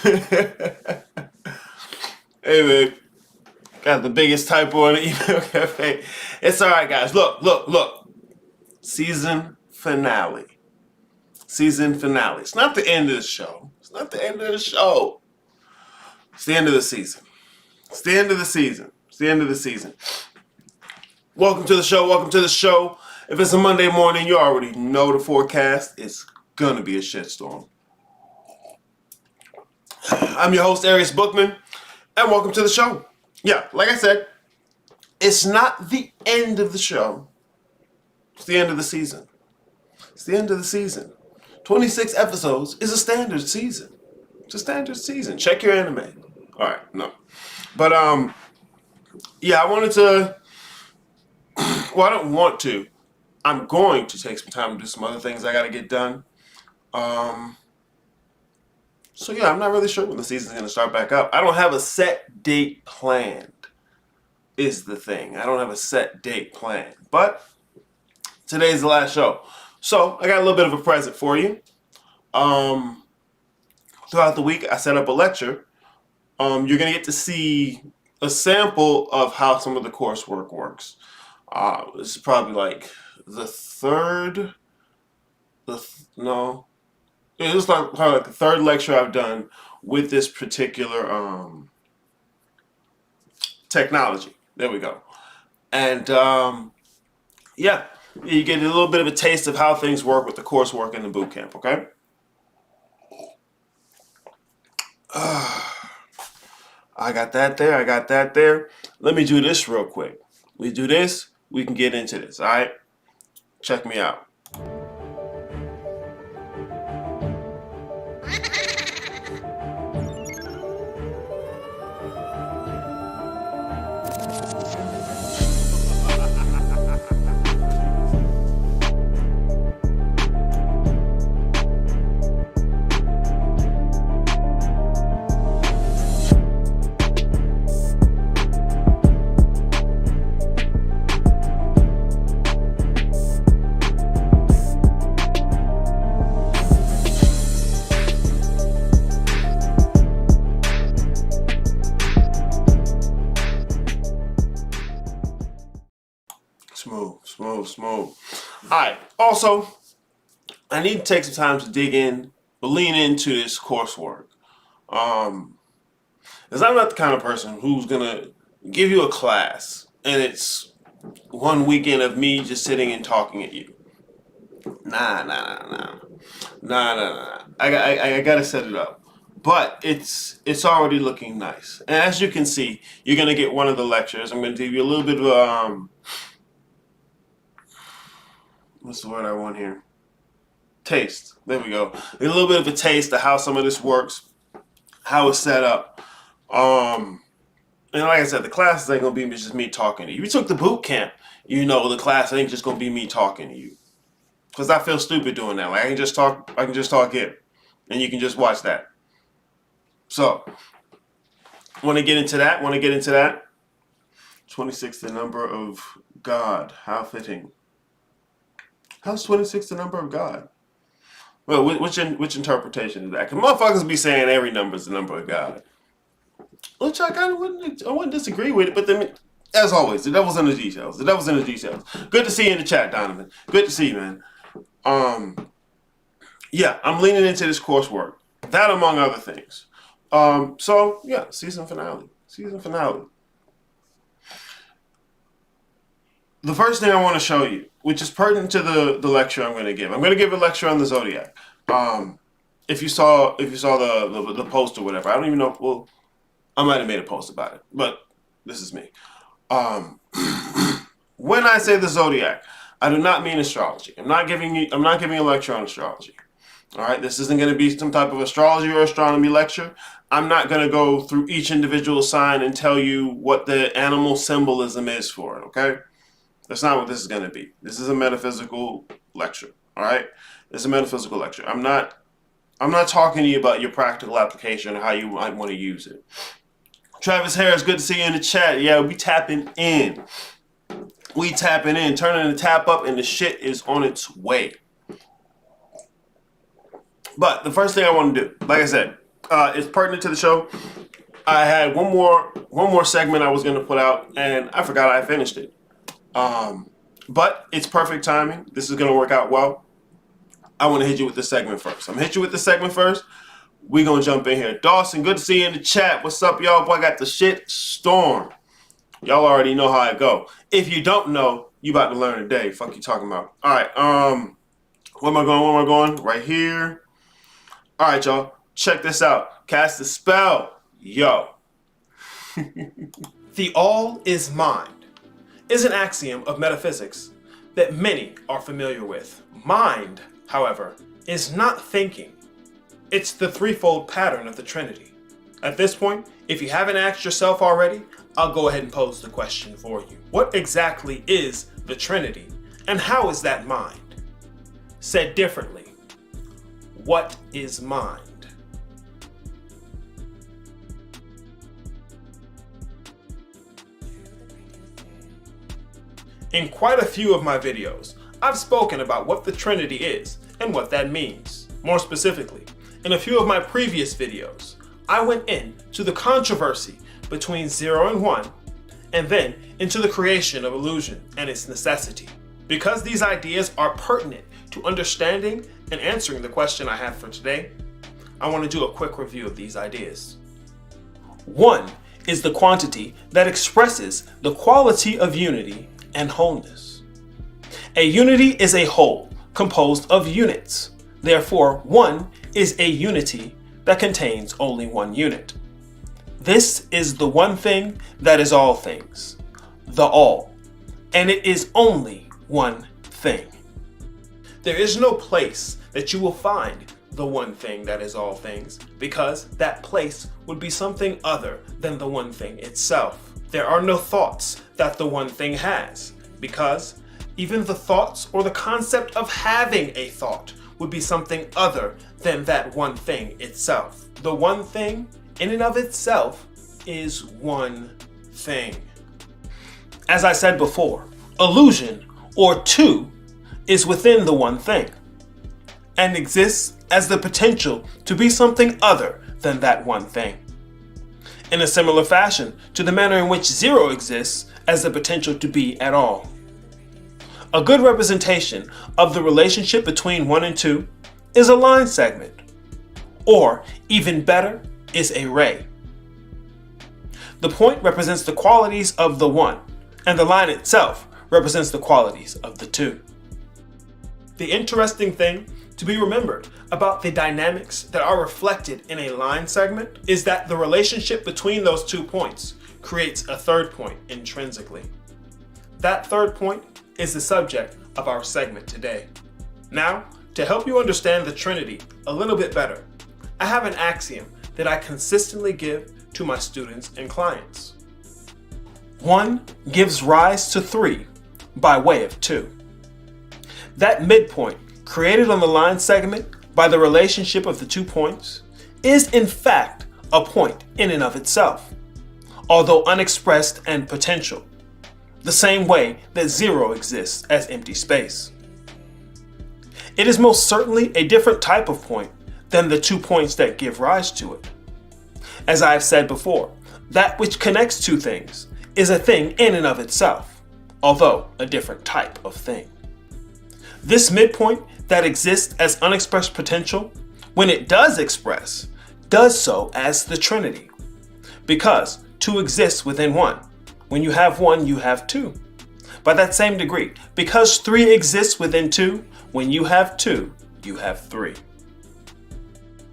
Hey, man. Got the biggest typo in the email cafe. It's all right, guys. Look. Season finale. Season finale. It's not the end of the show. It's not the end of the show. It's the end of the season. It's the end of the season. It's the end of the season. Welcome to the show. Welcome to the show. If it's a Monday morning, you already know the forecast. It's gonna be a shitstorm. I'm your host, Arius Bookman, and welcome to the show. Yeah, like I said, it's not the end of the show. It's the end of the season. It's the end of the season. 26 episodes is a standard season. It's a standard season. Check your anime. Alright, no. But, yeah, I wanted to... Well, I don't want to. I'm going to take some time to do some other things I gotta get done. So, yeah, I'm not really sure when the season's gonna start back up. I don't have a set date planned, is the thing. I don't have a set date planned. But... today's the last show. So, I got a little bit of a present for you. Throughout the week, I set up a lecture. You're going to get to see a sample of how some of the coursework works. This is probably like the third... no. It was like probably like the third lecture I've done with this particular technology. There we go. And, yeah. You get a little bit of a taste of how things work with the coursework in the boot camp, okay? I got that there. I got that there. Let me do this real quick. We do this, we can get into this, all right? Check me out. Smooth. Alright, also, I need to take some time to dig in, or lean into this coursework. Because I'm not the kind of person who's going to give you a class, and it's one weekend of me just sitting and talking at you. Nah. I gotta set it up. But it's already looking nice. And as you can see, you're going to get one of the lectures. I'm going to give you a little bit of what's the word I want here? Taste. There we go. A little bit of a taste of how some of this works, how it's set up. And like I said, the classes ain't gonna be just me talking to you. If you took the boot camp, you know the class ain't just gonna be me talking to you. Cause I feel stupid doing that. Like I can just talk here, and you can just watch that. So, want to get into that? 26, the number of God. How fitting. How's 26 the number of God? Well, which interpretation is that? Because motherfuckers be saying every number is the number of God. Which I kind of wouldn't disagree with it, but then, as always, the devil's in the details. The devil's in the details. Good to see you in the chat, Donovan. Good to see you, man. Yeah, I'm leaning into this coursework. That among other things. So, yeah, season finale. Season finale. The first thing I want to show you, which is pertinent to the lecture I'm going to give. I'm going to give a lecture on the Zodiac. If you saw the post or whatever, I don't even know. Well, I might have made a post about it, but this is me. When I say the Zodiac, I do not mean astrology. I'm not giving a lecture on astrology. All right, this isn't going to be some type of astrology or astronomy lecture. I'm not going to go through each individual sign and tell you what the animal symbolism is for it. Okay. That's not what this is going to be. This is a metaphysical lecture, all right? This is a metaphysical lecture. I'm not talking to you about your practical application or how you might want to use it. Travis Harris, good to see you in the chat. Yeah, we tapping in. Turning the tap up, and the shit is on its way. But the first thing I want to do, like I said, It's pertinent to the show. I had one more segment I was going to put out, and I forgot I finished it. But it's perfect timing. This is going to work out well. I want to hit you with the segment first. I'm going to hit you with the segment first. We're going to jump in here. Dawson, good to see you in the chat. What's up, y'all? Boy, I got the shit storm. Y'all already know how I go. If you don't know, you about to learn today. Fuck you talking about. All right. Where am I going? Right here. All right, y'all. Check this out. Cast the spell. Yo. The all is mind is an axiom of metaphysics that many are familiar with. Mind, however, is not thinking. It's the threefold pattern of the Trinity. At this point, if you haven't asked yourself already, I'll go ahead and pose the question for you. What exactly is the Trinity, and how is that mind? Said differently, what is mind? In quite a few of my videos, I've spoken about what the Trinity is and what that means. More specifically, in a few of my previous videos, I went into the controversy between 0 and 1, and then into the creation of illusion and its necessity. Because these ideas are pertinent to understanding and answering the question I have for today, I want to do a quick review of these ideas. 1 is the quantity that expresses the quality of unity and wholeness. A unity is a whole composed of units. Therefore, 1 is a unity that contains only one unit. This is the one thing that is all things, the all, and it is only one thing. There is no place that you will find the one thing that is all things, because that place would be something other than the one thing itself. There are no thoughts that the one thing has, because even the thoughts or the concept of having a thought would be something other than that one thing itself. The one thing in and of itself is one thing. As I said before, illusion, or two, is within the one thing and exists as the potential to be something other than that one thing. In a similar fashion to the manner in which 0 exists as the potential to be at all. A good representation of the relationship between 1 and 2 is a line segment, or even better, is a ray. The point represents the qualities of the 1, and the line itself represents the qualities of the 2. The interesting thing to be remembered about the dynamics that are reflected in a line segment is that the relationship between those 2 points creates a third point intrinsically. That third point is the subject of our segment today. Now, to help you understand the Trinity a little bit better, I have an axiom that I consistently give to my students and clients. 1 gives rise to 3 by way of 2. That midpoint created on the line segment by the relationship of the 2 points is in fact a point in and of itself, although unexpressed and potential, the same way that 0 exists as empty space. It is most certainly a different type of point than the 2 points that give rise to it. As I have said before, that which connects 2 things is a thing in and of itself, although a different type of thing. This midpoint that exists as unexpressed potential, when it does express, does so as the Trinity, because 2 exists within 1. When you have 1, you have 2. By that same degree, because 3 exists within 2, when you have 2, you have 3.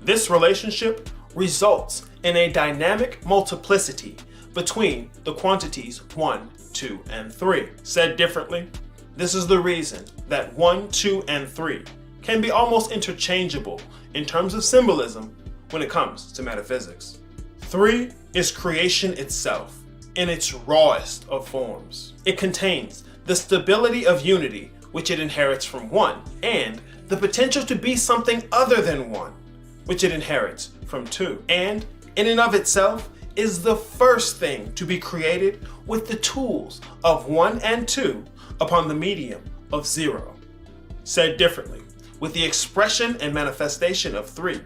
This relationship results in a dynamic multiplicity between the quantities 1, 2, and 3. Said differently, this is the reason that 1, 2, and 3 can be almost interchangeable in terms of symbolism when it comes to metaphysics. 3 is creation itself in its rawest of forms. It contains the stability of unity which it inherits from 1, and the potential to be something other than 1, which it inherits from 2. And in and of itself is the first thing to be created with the tools of 1 and 2 upon the medium of 0. Said differently, with the expression and manifestation of 3,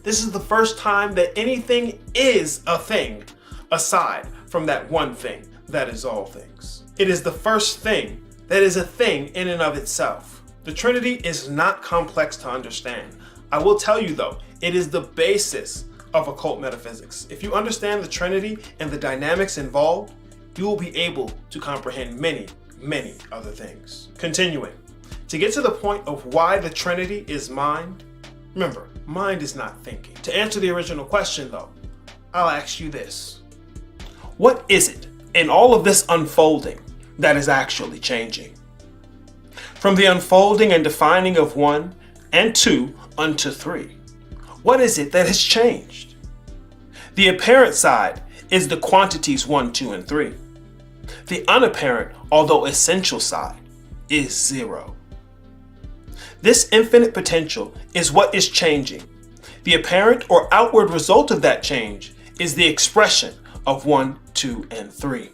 This is the first time that anything is a thing aside from that one thing that is all things. It is the first thing that is a thing in and of itself. The Trinity is not complex to understand. I will tell you though, it is the basis of occult metaphysics. If you understand the Trinity and the dynamics involved, you will be able to comprehend many, many other things. Continuing, to get to the point of why the Trinity is mind, remember, mind is not thinking. To answer the original question though, I'll ask you this. What is it in all of this unfolding that is actually changing? From the unfolding and defining of 1 and 2 unto 3, what is it that has changed? The apparent side is the quantities 1, 2, and 3. The unapparent, although essential side, is 0. This infinite potential is what is changing. The apparent or outward result of that change is the expression of 1, 2, and 3.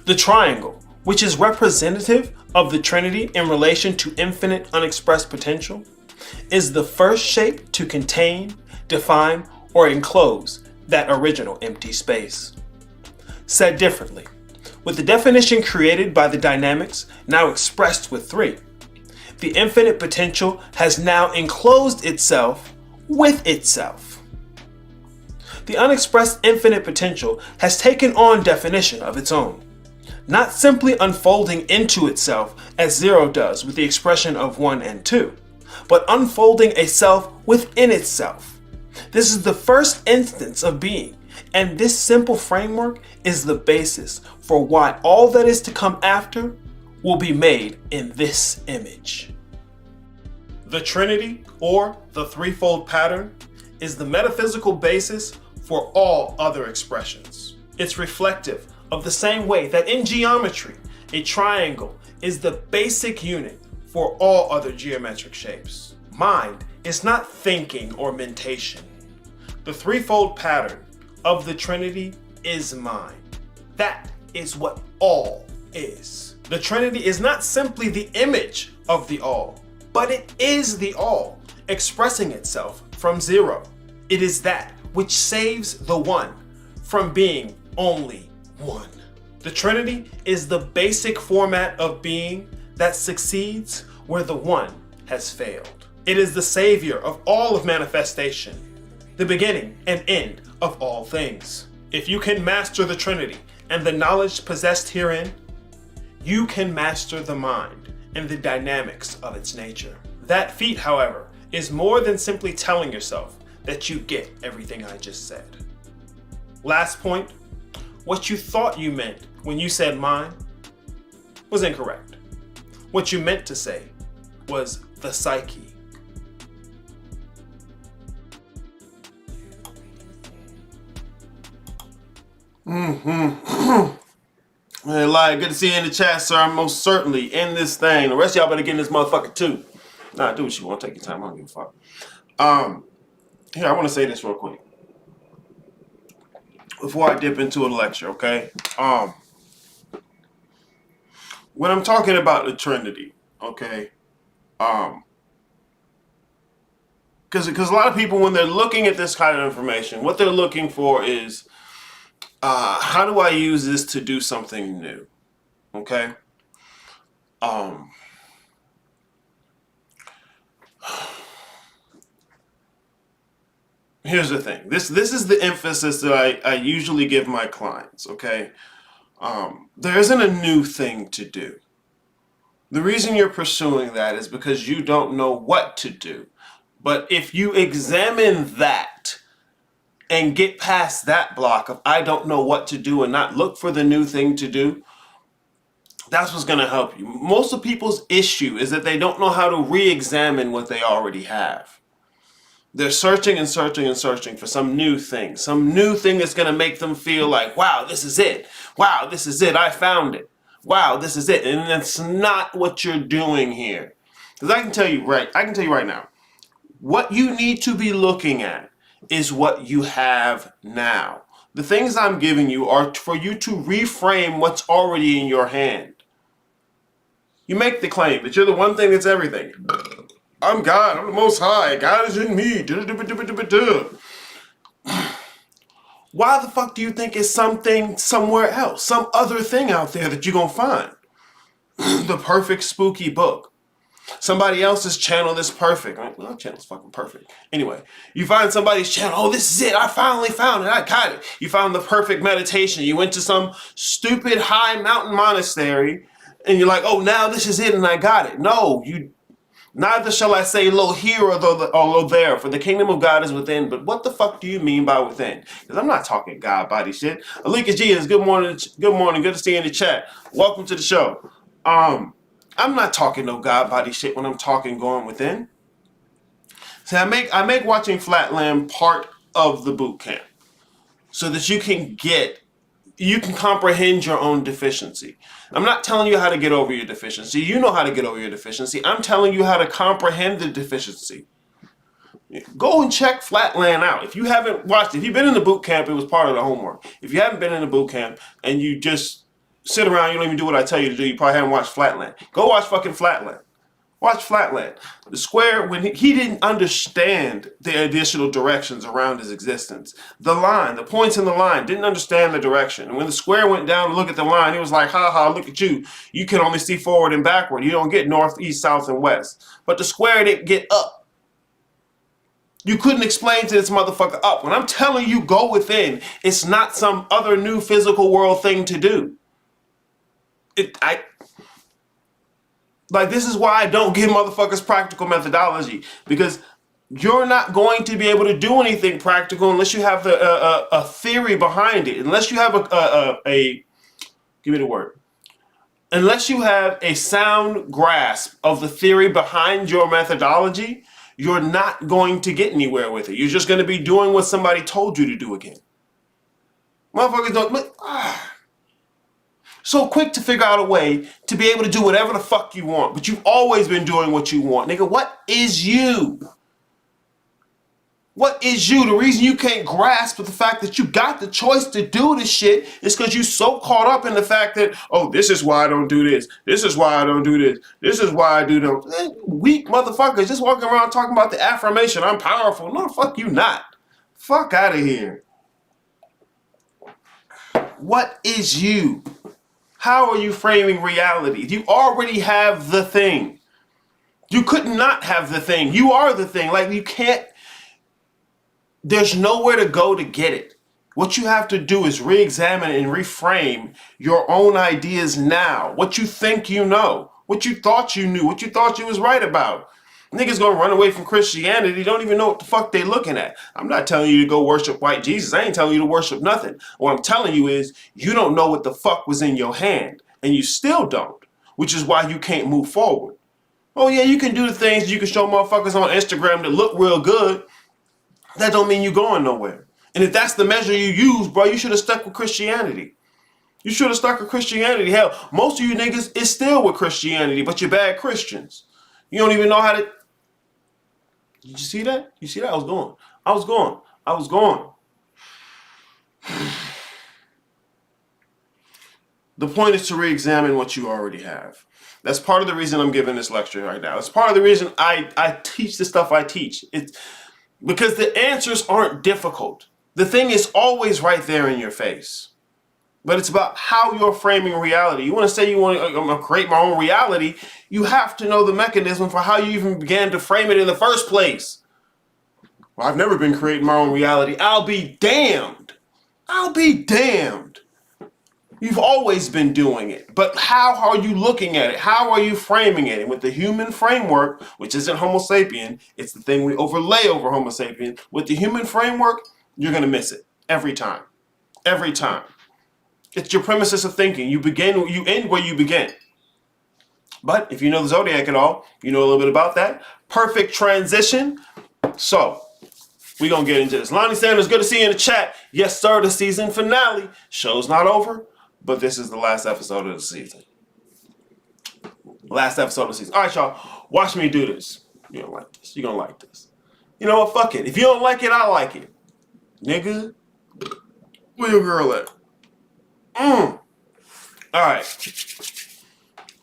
The triangle, which is representative of the Trinity in relation to infinite unexpressed potential, is the first shape to contain, define, or enclose that original empty space. Said differently, with the definition created by the dynamics now expressed with 3, the infinite potential has now enclosed itself with itself. The unexpressed infinite potential has taken on definition of its own, not simply unfolding into itself as 0 does with the expression of 1 and 2, but unfolding a self within itself. This is the first instance of being, and this simple framework is the basis for why all that is to come after will be made in this image. The Trinity, or the threefold pattern, is the metaphysical basis for all other expressions. It's reflective of the same way that in geometry, a triangle is the basic unit for all other geometric shapes. Mind is not thinking or mentation. The threefold pattern of the Trinity is mind. That is what all is. The Trinity is not simply the image of the all, but it is the all, expressing itself from 0. It is that which saves the one from being only one. The Trinity is the basic format of being that succeeds where the one has failed. It is the savior of all of manifestation, the beginning and end of all things. If you can master the Trinity and the knowledge possessed herein, you can master the mind and the dynamics of its nature. That feat, however, is more than simply telling yourself that you get everything I just said. Last point, what you thought you meant when you said mind was incorrect. What you meant to say was the psyche. Hey, Eli, good to see you in the chat, sir. I'm most certainly in this thing. The rest of y'all better get in this motherfucker too. Nah, do what you want. Take your time. I don't give a fuck. Here, I want to say this real quick before I dip into a lecture, okay? When I'm talking about the Trinity, okay, because a lot of people, when they're looking at this kind of information, what they're looking for is, how do I use this to do something new? Okay. Here's the thing. This is the emphasis that I usually give my clients. Okay. There isn't a new thing to do. The reason you're pursuing that is because you don't know what to do. But if you examine that and get past that block of I don't know what to do and not look for the new thing to do, that's what's going to help you. Most of people's issue is that they don't know how to re-examine what they already have. They're searching and searching and searching for some new thing that's going to make them feel like, wow, this is it. Wow, this is it. I found it. Wow, this is it. And that's not what you're doing here. Because I can tell you right now, what you need to be looking at is what you have now. The things I'm giving you are for you to reframe what's already in your hand. You make the claim that you're the one thing that's everything. I'm God. I'm the Most High. God is in me. Why the fuck do you think it's something somewhere else? Some other thing out there that you're going to find. The perfect spooky book. Somebody else's channel that's perfect. Right? Well, channel's fucking perfect. Anyway, you find somebody's channel. Oh, this is it. I finally found it. I got it. You found the perfect meditation. You went to some stupid high mountain monastery and you're like, oh, now this is it and I got it. No, you. Neither shall I say lo here or lo there, for the kingdom of God is within. But what the fuck do you mean by within? Because I'm not talking God body shit. Alika G is good morning. Good morning. Good to see you in the chat. Welcome to the show. I'm not talking no God body shit when I'm talking going within. See, I make watching Flatland part of the boot camp so that you can comprehend your own deficiency. I'm not telling you how to get over your deficiency. You know how to get over your deficiency. I'm telling you how to comprehend the deficiency. Go and check Flatland out. If you haven't watched, if you've been in the boot camp, it was part of the homework. If you haven't been in the boot camp and you just sit around, you don't even do what I tell you to do, you probably haven't watched Flatland. Go watch fucking Flatland. Watch Flatland. The square, when he didn't understand the additional directions around his existence. The line, the points in the line, didn't understand the direction. And when the square went down to look at the line, he was like, ha ha, look at you. You can only see forward and backward. You don't get north, east, south, and west. But the square didn't get up. You couldn't explain to this motherfucker up. When I'm telling you go within, it's not some other new physical world thing to do. Like, this is why I don't give motherfuckers practical methodology, because you're not going to be able to do anything practical unless you have a theory behind it. Unless you have give me the word. Unless you have a sound grasp of the theory behind your methodology, you're not going to get anywhere with it. You're just going to be doing what somebody told you to do again. Motherfuckers don't. So quick to figure out a way to be able to do whatever the fuck you want. But you've always been doing what you want. Nigga, what is you? What is you? The reason you can't grasp the fact that you got the choice to do this shit is because you're so caught up in the fact that, oh, this is why I don't do this. This is why I don't do this. This is why I do that. Weak motherfuckers just walking around talking about the affirmation. I'm powerful. No, fuck you not. Fuck out of here. What is you? How are you framing reality? You already have the thing. You could not have the thing. You are the thing. Like, you can't. There's nowhere to go to get it. What you have to do is re-examine and reframe your own ideas now. What you think you know. What you thought you knew. What you thought you was right about. Niggas gonna run away from Christianity, don't even know what the fuck they looking at. I'm not telling you to go worship white Jesus. I ain't telling you to worship nothing. What I'm telling you is you don't know what the fuck was in your hand. And you still don't. Which is why you can't move forward. Oh yeah, you can do the things you can show motherfuckers on Instagram that look real good. That don't mean you're going nowhere. And if that's the measure you use, bro, you should have stuck with Christianity. You should have stuck with Christianity. Hell, most of you niggas is still with Christianity, but you're bad Christians. You don't even know how to... Did you see that? You see that? I was going. The point is to re-examine what you already have. That's part of the reason I'm giving this lecture right now. It's part of the reason I teach the stuff I teach. It's because the answers aren't difficult. The thing is always right there in your face. But it's about how you're framing reality. You want to say you want to create my own reality, you have to know the mechanism for how you even began to frame it in the first place. Well, I've never been creating my own reality. I'll be damned. You've always been doing it. But how are you looking at it? How are you framing it? And with the human framework, which isn't Homo sapien, it's the thing we overlay over Homo sapien. With the human framework, you're going to miss it. Every time. Every time. It's your premises of thinking. You end where you begin. But if you know the Zodiac at all, you know a little bit about that. Perfect transition. So, we're going to get into this. Lonnie Sanders, good to see you in the chat. Yes, sir, the season finale. Show's not over, but this is the last episode of the season. Last episode of the season. All right, y'all. Watch me do this. You don't like this. You're going to like this. You know what? Fuck it. If you don't like it, I like it. Nigga. Where your girl at? All right.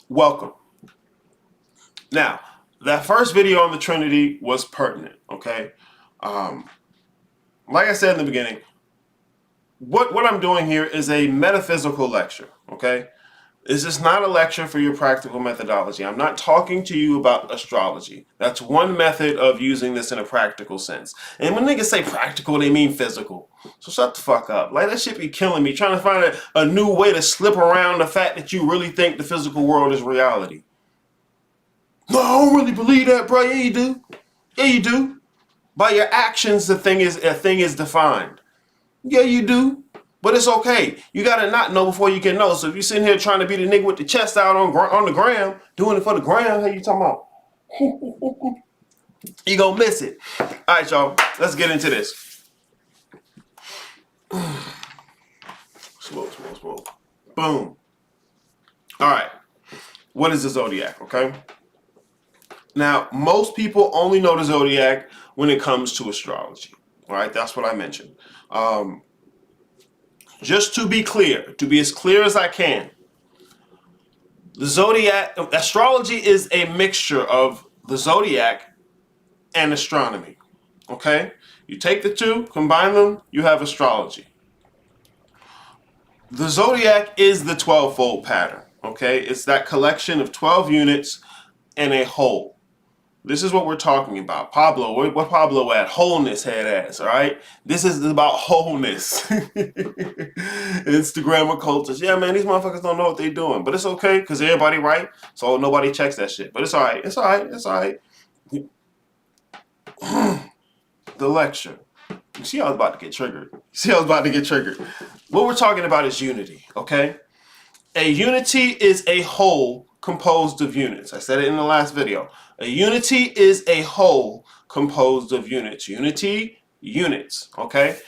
Welcome. Now, that first video on the Trinity was pertinent, okay? Like I said in the beginning, what I'm doing here is a metaphysical lecture, okay? This is not a lecture for your practical methodology. I'm not talking to you about astrology. That's one method of using this in a practical sense. And when niggas say practical, they mean physical. So shut the fuck up. Like, that shit be killing me, trying to find a new way to slip around the fact that you really think the physical world is reality. No, I don't really believe that, bro. Yeah, you do. Yeah, you do. By your actions, a thing is defined. Yeah, you do. But it's okay. You gotta not know before you can know. So if you're sitting here trying to be the nigga with the chest out on the gram, doing it for the gram, how you talking about? You gonna miss it. All right, y'all. Let's get into this. Smoke. Boom. All right. What is the zodiac? Okay. Now, most people only know the zodiac when it comes to astrology. All right. That's what I mentioned. Just to be clear, to be as clear as I can, the zodiac, astrology is a mixture of the zodiac and astronomy. Okay? You take the two, combine them, you have astrology. The zodiac is the 12-fold pattern. Okay? It's that collection of 12 units in a whole. This is what we're talking about. Pablo, what Pablo at? Wholeness head ass, all right? This is about wholeness. Instagram occultists. Yeah, man, these motherfuckers don't know what they're doing. But it's okay, because everybody right, so nobody checks that shit. But it's all right. It's all right. It's all right. The lecture. You see I was about to get triggered. What we're talking about is unity, okay? A unity is a whole composed of units. I said it in the last video. A unity is a whole composed of units. Unity, units, okay?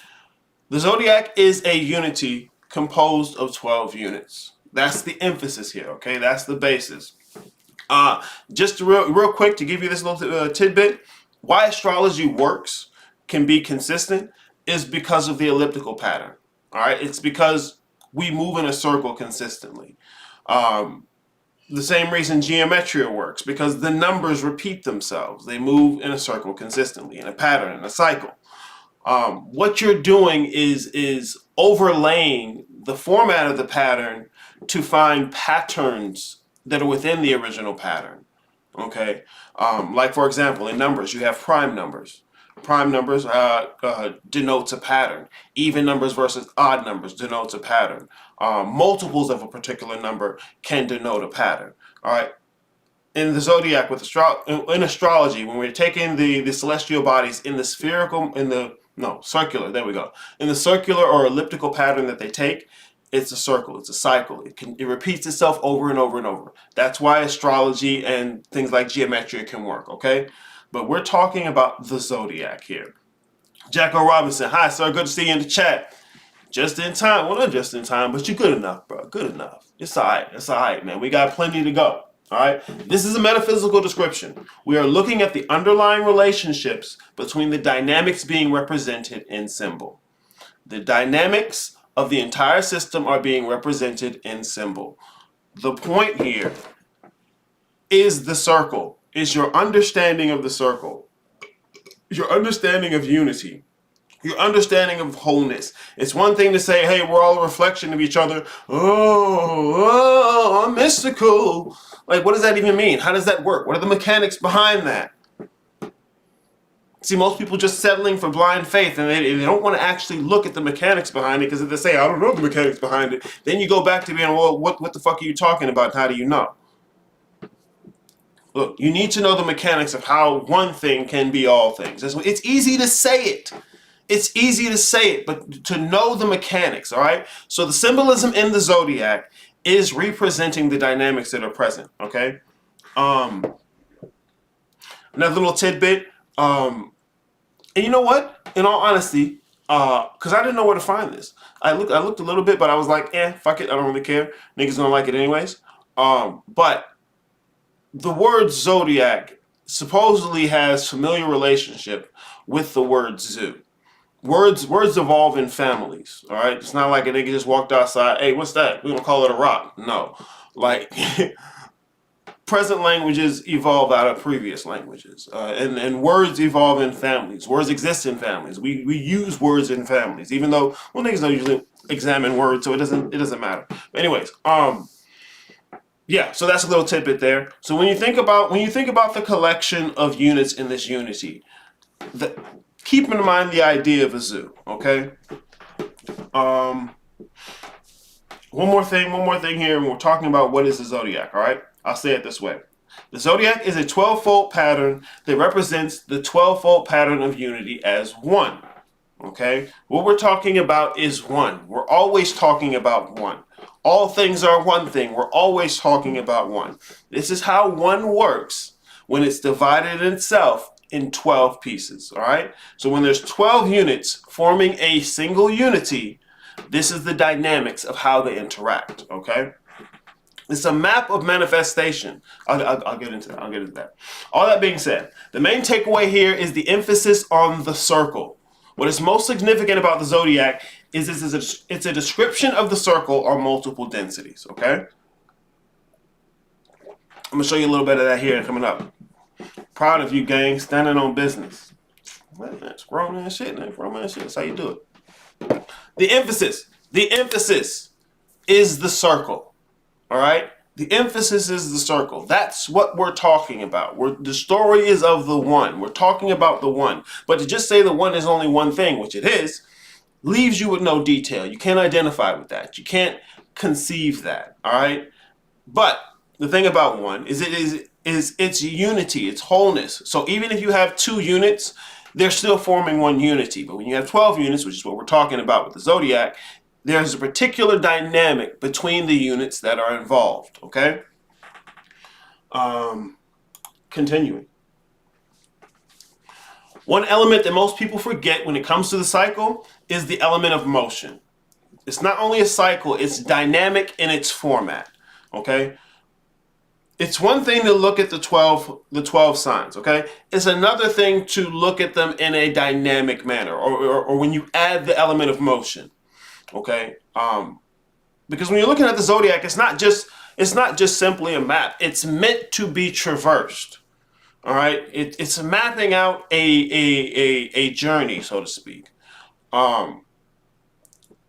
The zodiac is a unity composed of 12 units. That's the emphasis here, okay? That's the basis. Just real quick to give you this little tidbit, why astrology works, can be consistent, is because of the elliptical pattern, all right? It's because we move in a circle consistently. The same reason geometry works, because the numbers repeat themselves. They move in a circle consistently, in a pattern, in a cycle. What you're doing is overlaying the format of the pattern to find patterns that are within the original pattern. Okay? Like, for example, in numbers, you have prime numbers. Prime numbers denotes a pattern. Even numbers versus odd numbers denotes a pattern. Multiples of a particular number can denote a pattern. All right. In the zodiac, with in astrology, when we're taking the celestial bodies in the circular, there we go. In the circular or elliptical pattern that they take, it's a circle, it's a cycle. It repeats itself over and over and over. That's why astrology and things like geometry can work, okay? But we're talking about the zodiac here. Jacko Robinson, hi sir, good to see you in the chat. Just in time. Well, not just in time, but you're good enough, bro. Good enough. It's all right. It's all right, man. We got plenty to go. All right. This is a metaphysical description. We are looking at the underlying relationships between the dynamics being represented in symbol. The dynamics of the entire system are being represented in symbol. The point here is the circle, is your understanding of the circle, your understanding of unity, your understanding of wholeness. It's one thing to say, hey, we're all a reflection of each other. Oh, I'm mystical. Like, what does that even mean? How does that work? What are the mechanics behind that? See, most people just settling for blind faith, and they don't want to actually look at the mechanics behind it, because if they say, I don't know the mechanics behind it, then you go back to being, well, what the fuck are you talking about? How do you know? Look, you need to know the mechanics of how one thing can be all things. It's easy to say it. It's easy to say it, but to know the mechanics, all right? So the symbolism in the zodiac is representing the dynamics that are present, okay? Another little tidbit, and you know what? In all honesty, because I didn't know where to find this. I looked a little bit, but I was like, fuck it, I don't really care. Niggas gonna like it anyways. But the word zodiac supposedly has familiar relationship with the word zoo. Words evolve in families, all right? It's not like a nigga just walked outside, hey, what's that? We gonna call it a rock. No. Like, present languages evolve out of previous languages, and words evolve in families. Words exist in families. We use words in families, even though niggas don't usually examine words, so it doesn't matter. But anyways, yeah. So that's a little tidbit there. So when you think about the collection of units in this unity, keep in mind the idea of a zoo. Okay. One more thing here, and we're talking about what is the zodiac, all right? I'll say it this way. The zodiac is a 12-fold pattern that represents the 12-fold pattern of unity as one, okay? What we're talking about is one. We're always talking about one. All things are one thing. We're always talking about one. This is how one works when it's divided itself in 12 pieces, all right? So when there's 12 units forming a single unity, this is the dynamics of how they interact, okay? It's a map of manifestation. I'll get into that. All that being said, the main takeaway here is the emphasis on the circle. What is most significant about the zodiac is it's a description of the circle on multiple densities, okay? I'm going to show you a little bit of that here coming up. Proud of you, gang, standing on business. Man, that's grown ass shit, man. Grown ass shit. That's how you do it. The emphasis is the circle, all right? The emphasis is the circle. That's what we're talking about. The story is of the one. We're talking about the one. But to just say the one is only one thing, which it is, leaves you with no detail. You can't identify with that. You can't conceive that, all right? But the thing about one is it's unity, it's wholeness. So even if you have two units, they're still forming one unity. But when you have 12 units, which is what we're talking about with the zodiac, there's a particular dynamic between the units that are involved, okay? Continuing. One element that most people forget when it comes to the cycle is the element of motion. It's not only a cycle, it's dynamic in its format, okay? It's one thing to look at the 12 signs, okay? It's another thing to look at them in a dynamic manner, or when you add the element of motion, okay? Because when you're looking at the zodiac, it's not just simply a map. It's meant to be traversed, all right? It's mapping out a journey, so to speak.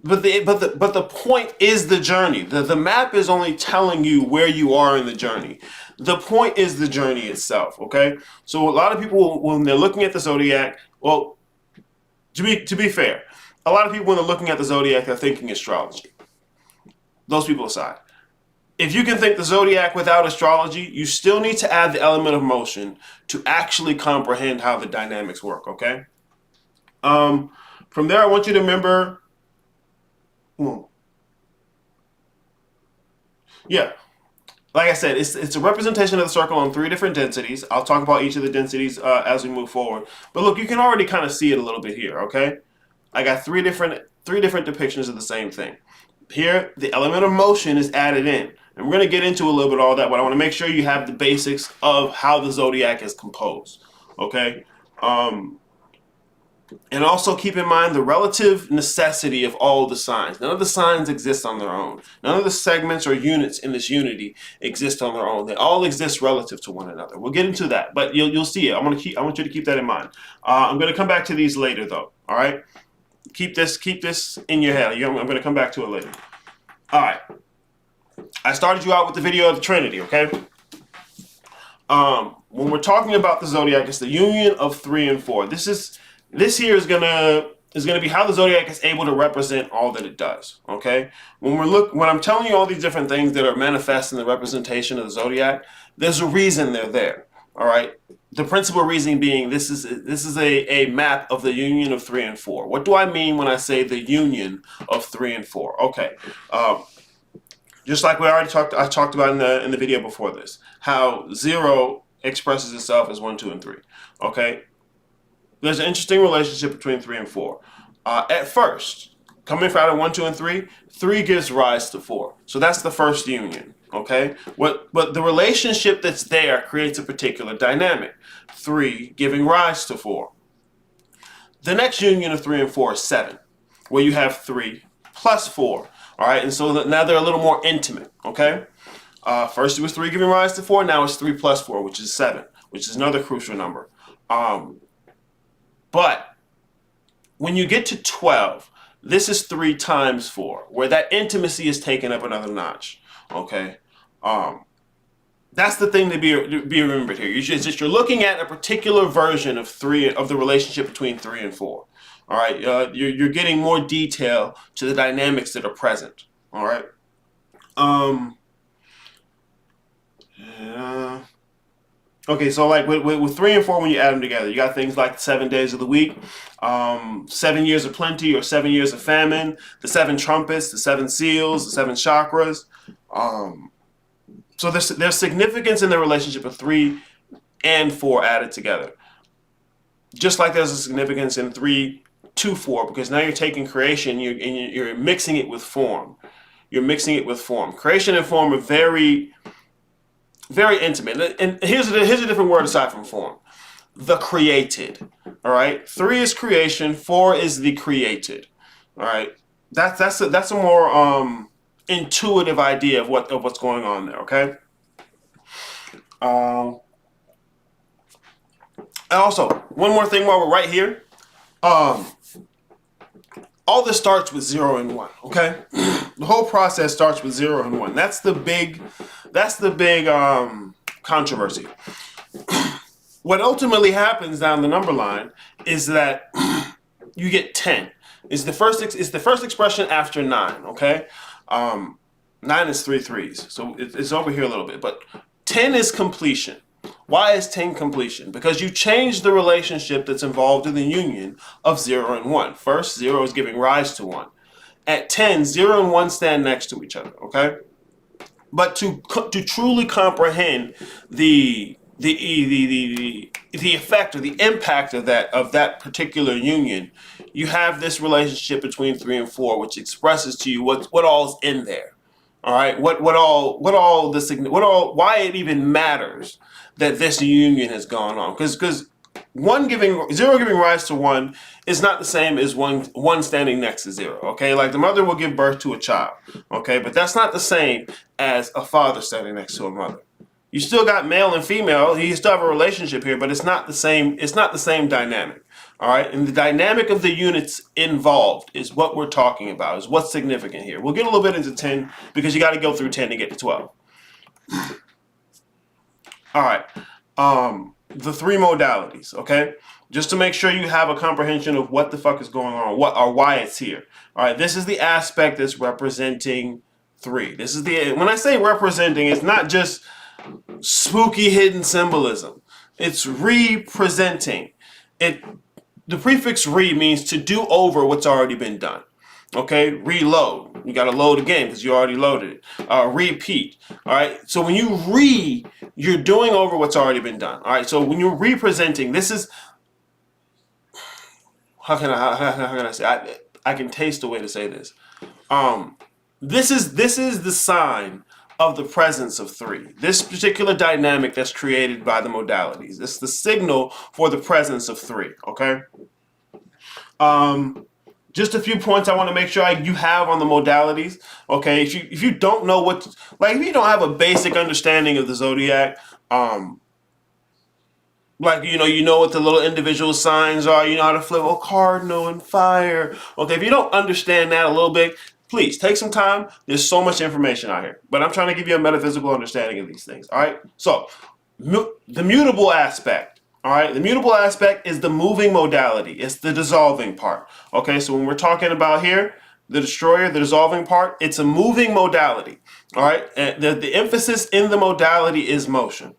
But the point is the journey. The map is only telling you where you are in the journey. The point is the journey itself, okay? So a lot of people, when they're looking at the zodiac, well, to be fair, a lot of people when they're looking at the zodiac, they're thinking astrology. Those people aside. If you can think the zodiac without astrology, you still need to add the element of motion to actually comprehend how the dynamics work, okay? From there, I want you to remember... Yeah, like I said, it's a representation of the circle on 3 different densities. I'll talk about each of the densities as we move forward. But look, you can already kind of see it a little bit here, okay? I got three different depictions of the same thing. Here, the element of motion is added in. And we're going to get into a little bit of all that, but I want to make sure you have the basics of how the zodiac is composed, okay? And also keep in mind the relative necessity of all the signs. None of the signs exist on their own. None of the segments or units in this unity exist on their own. They all exist relative to one another. We'll get into that, but you'll see it. I want you to keep that in mind. I'm going to come back to these later, though. All right, keep this in your head. I'm going to come back to it later. All right. I started you out with the video of the Trinity. Okay. When we're talking about the zodiac, it's the union of 3 and 4. This here is gonna be how the zodiac is able to represent all that it does. Okay, when I'm telling you all these different things that are manifest in the representation of the zodiac, there's a reason they're there. All right, the principal reason being this is a map of the union of 3 and 4. What do I mean when I say the union of 3 and 4? Okay, just like I talked about in the video before this, how 0 expresses itself as 1, 2, and 3. Okay. There's an interesting relationship between 3 and 4. At first, coming out of 1, 2, and 3, 3 gives rise to 4. So that's the first union, okay? But the relationship that's there creates a particular dynamic. 3 giving rise to 4. The next union of 3 and 4 is 7, where you have 3 plus 4, all right? And so now they're a little more intimate, okay? First it was 3 giving rise to 4. Now it's 3 plus 4, which is 7, which is another crucial number. But when you get to 12, this is 3 times 4, where that intimacy is taken up another notch. Okay, that's the thing to be remembered here. You're looking at a particular version of the relationship between 3 and 4. All right, you're getting more detail to the dynamics that are present. All right. Yeah. Okay, so like with 3 and 4, when you add them together, you got things like the 7 days of the week, 7 years of plenty or 7 years of famine, the 7 trumpets, the 7 seals, the 7 chakras. So there's significance in the relationship of 3 and 4 added together. Just like there's a significance in 3 to 4, because now you're taking creation, you're mixing it with form. You're mixing it with form. Creation and form are very, very intimate. And here's a different word aside from form. The created. All right. 3 is creation. 4 is the created. All right. That's a more intuitive idea of what's going on there. Okay. And also, one more thing while we're right here. All this starts with 0 and 1. Okay. The whole process starts with 0 and 1. That's the big controversy. What ultimately happens down the number line is that you get 10. It's the first expression after 9. Okay, 9 is 3 threes, so it's over here a little bit. But 10 is completion. Why is 10 completion? Because you change the relationship that's involved in the union of 0 and 1. First, 0 is giving rise to 1. At 10, 0 and 1 stand next to each other. Okay. But to truly comprehend the effect or the impact of that particular union, you have this relationship between 3 and 4, which expresses to you what all's in there. All right, why it even matters that this union has gone on, because 0 giving rise to 1 is not the same as one standing next to 0. Okay, like the mother will give birth to a child. Okay, but that's not the same as a father standing next to a mother. You still got male and female. You still have a relationship here, but it's not the same. It's not the same dynamic. All right, and the dynamic of the units involved is what we're talking about. Is what's significant here. We'll get a little bit into 10 because you got to go through 10 to get to 12. All right. The 3 modalities, okay? Just to make sure you have a comprehension of what the fuck is going on, why it's here. All right, this is the aspect that's representing 3. This is when I say representing, it's not just spooky hidden symbolism. It's representing. The prefix re means to do over what's already been done. Okay, reload. You got to load again because you already loaded it. Repeat. All right. So when you're doing over what's already been done. All right. So when you're representing, this is how can I say? I can taste the way to say this. This is the sign of the presence of 3. This particular dynamic that's created by the modalities. It's the signal for the presence of 3. Okay. Just a few points I want to make sure you have on the modalities. Okay, if you don't know if you don't have a basic understanding of the zodiac, like you know what the little individual signs are, you know how to flip a cardinal and fire. Okay, if you don't understand that a little bit, please take some time. There's so much information out here, but I'm trying to give you a metaphysical understanding of these things. All right, so the mutable aspect. All right, the mutable aspect is the moving modality. It's the dissolving part. Okay, so when we're talking about here, the destroyer, the dissolving part, it's a moving modality. All right, and the emphasis in the modality is motion.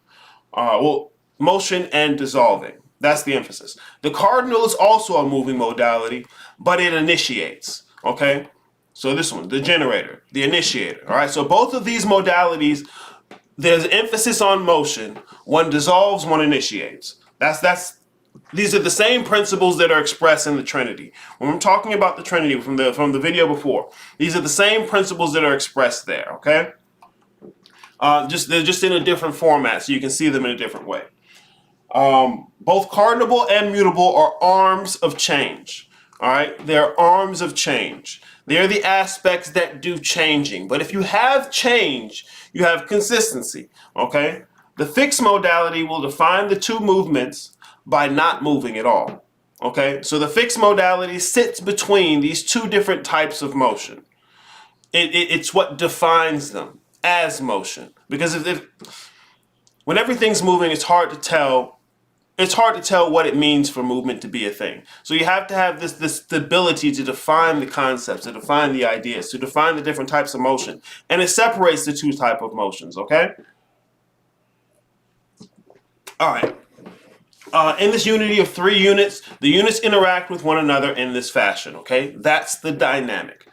Motion and dissolving. That's the emphasis. The cardinal is also a moving modality, but it initiates. Okay, so this one, the generator, the initiator. All right, so both of these modalities, there's emphasis on motion. One dissolves, one initiates. These are the same principles that are expressed in the Trinity. When we're talking about the Trinity from the video before, these are the same principles that are expressed there. Okay, they're just in a different format, so you can see them in a different way. Both cardinal and mutable are arms of change. All right, they're arms of change. They're the aspects that do changing. But if you have change, you have consistency. Okay, the fixed modality will define the two movements by not moving at all. Okay, so the fixed modality sits between these two different types of motion. It's what defines them as motion. Because when everything's moving, it's hard to tell. It's hard to tell what it means for movement to be a thing. So you have to have this ability to define the concepts, to define the ideas, to define the different types of motion. And it separates the two types of motions, okay? All right. In this unity of 3 units, the units interact with one another in this fashion, okay? That's the dynamic.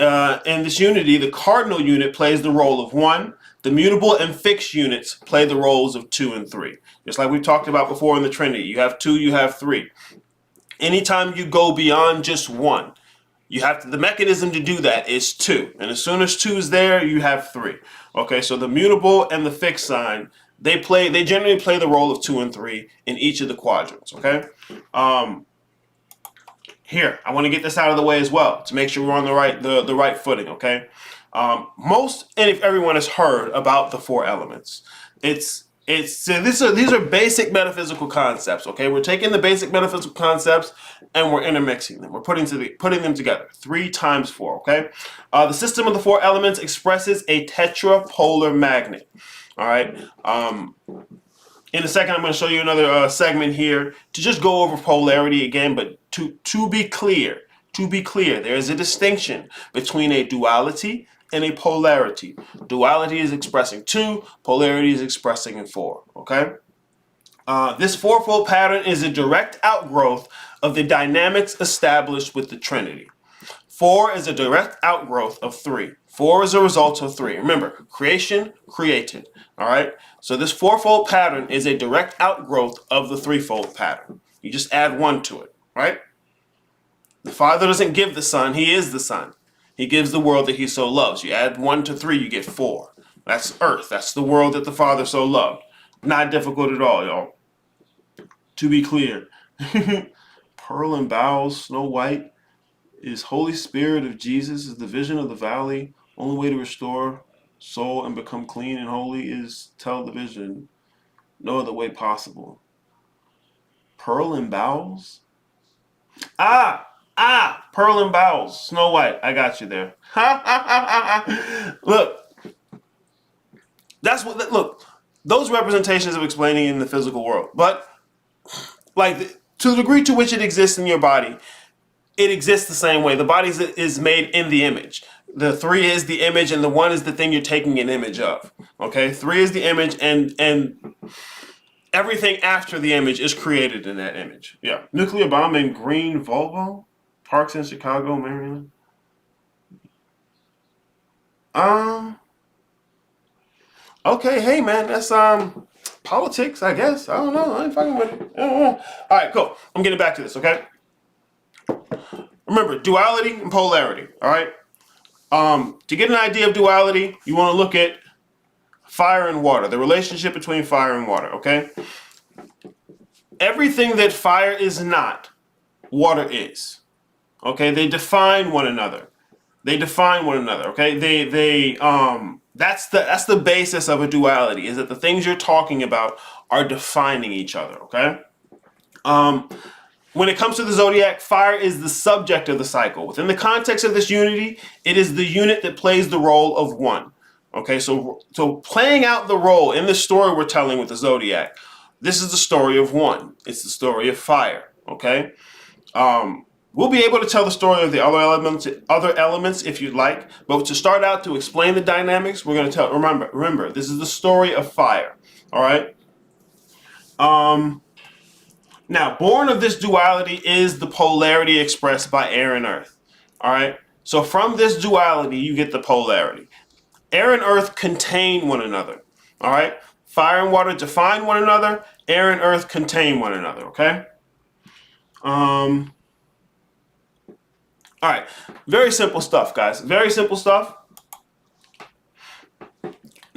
In this unity, the cardinal unit plays the role of 1. The mutable and fixed units play the roles of 2 and 3. Just like we've talked about before in the Trinity. You have 2, you have 3. Anytime you go beyond just 1, you have to, the mechanism to do that is 2. And as soon as 2 is there, you have 3. Okay, so the mutable and the fixed sign, they generally play the role of 2 and 3 in each of the quadrants, okay? Here, I want to get this out of the way as well to make sure we're on the right footing, okay? Most, and if everyone has heard about the 4 elements, these are basic metaphysical concepts, okay? We're taking the basic metaphysical concepts and we're intermixing them. We're putting them together. 3 times 4, okay? The system of the 4 elements expresses a tetrapolar magnet, all right? In a second, I'm going to show you another segment here to just go over polarity again, but to be clear, there is a distinction between a duality and a polarity. Duality is expressing 2, polarity is expressing in 4, okay? This fourfold pattern is a direct outgrowth of the dynamics established with the Trinity. 4 is a direct outgrowth of 3. 4 is a result of 3. Remember, creation, created, all right? So this fourfold pattern is a direct outgrowth of the threefold pattern. You just add 1 to it, right? The Father doesn't give the Son, He is the Son. He gives the world that He so loves. You add 1 to 3, you get 4. That's earth. That's the world that the Father so loved. Not difficult at all, y'all. To be clear. Pearl and bowels, Snow White, is Holy Spirit of Jesus, is the vision of the valley. Only way to restore soul and become clean and holy is tell the vision. No other way possible. Pearl and bowels? Pearl and bowels. Snow White. I got you there. Look. Look. Those representations of explaining in the physical world. But, to the degree to which it exists in your body, it exists the same way. The body is made in the image. The 3 is the image and the 1 is the thing you're taking an image of. Okay? 3 is the image and everything after the image is created in that image. Yeah. Nuclear bomb in green Volvo. Parks in Chicago, Maryland. Okay, hey man, that's politics, I guess. I don't know. I ain't fucking with it. All right, cool. I'm getting back to this, okay? Remember, duality and polarity, all right? To get an idea of duality, you want to look at fire and water, the relationship between fire and water, okay? Everything that fire is not, water is. Okay, they define one another. Okay? That's the basis of a duality, is that the things you're talking about are defining each other, okay? When it comes to the zodiac, fire is the subject of the cycle. Within the context of this unity, it is the unit that plays the role of 1. Okay, so playing out the role in the story we're telling with the zodiac, this is the story of 1. It's the story of fire, okay? We'll be able to tell the story of the other elements if you'd like, but to start out to explain the dynamics, we're going to tell. Remember, this is the story of fire. All right. Now, born of this duality is the polarity expressed by air and earth. All right. So from this duality, you get the polarity. Air and earth contain one another. All right. Fire and water define one another. Air and earth contain one another. Okay. All right, very simple stuff, guys. Very simple stuff.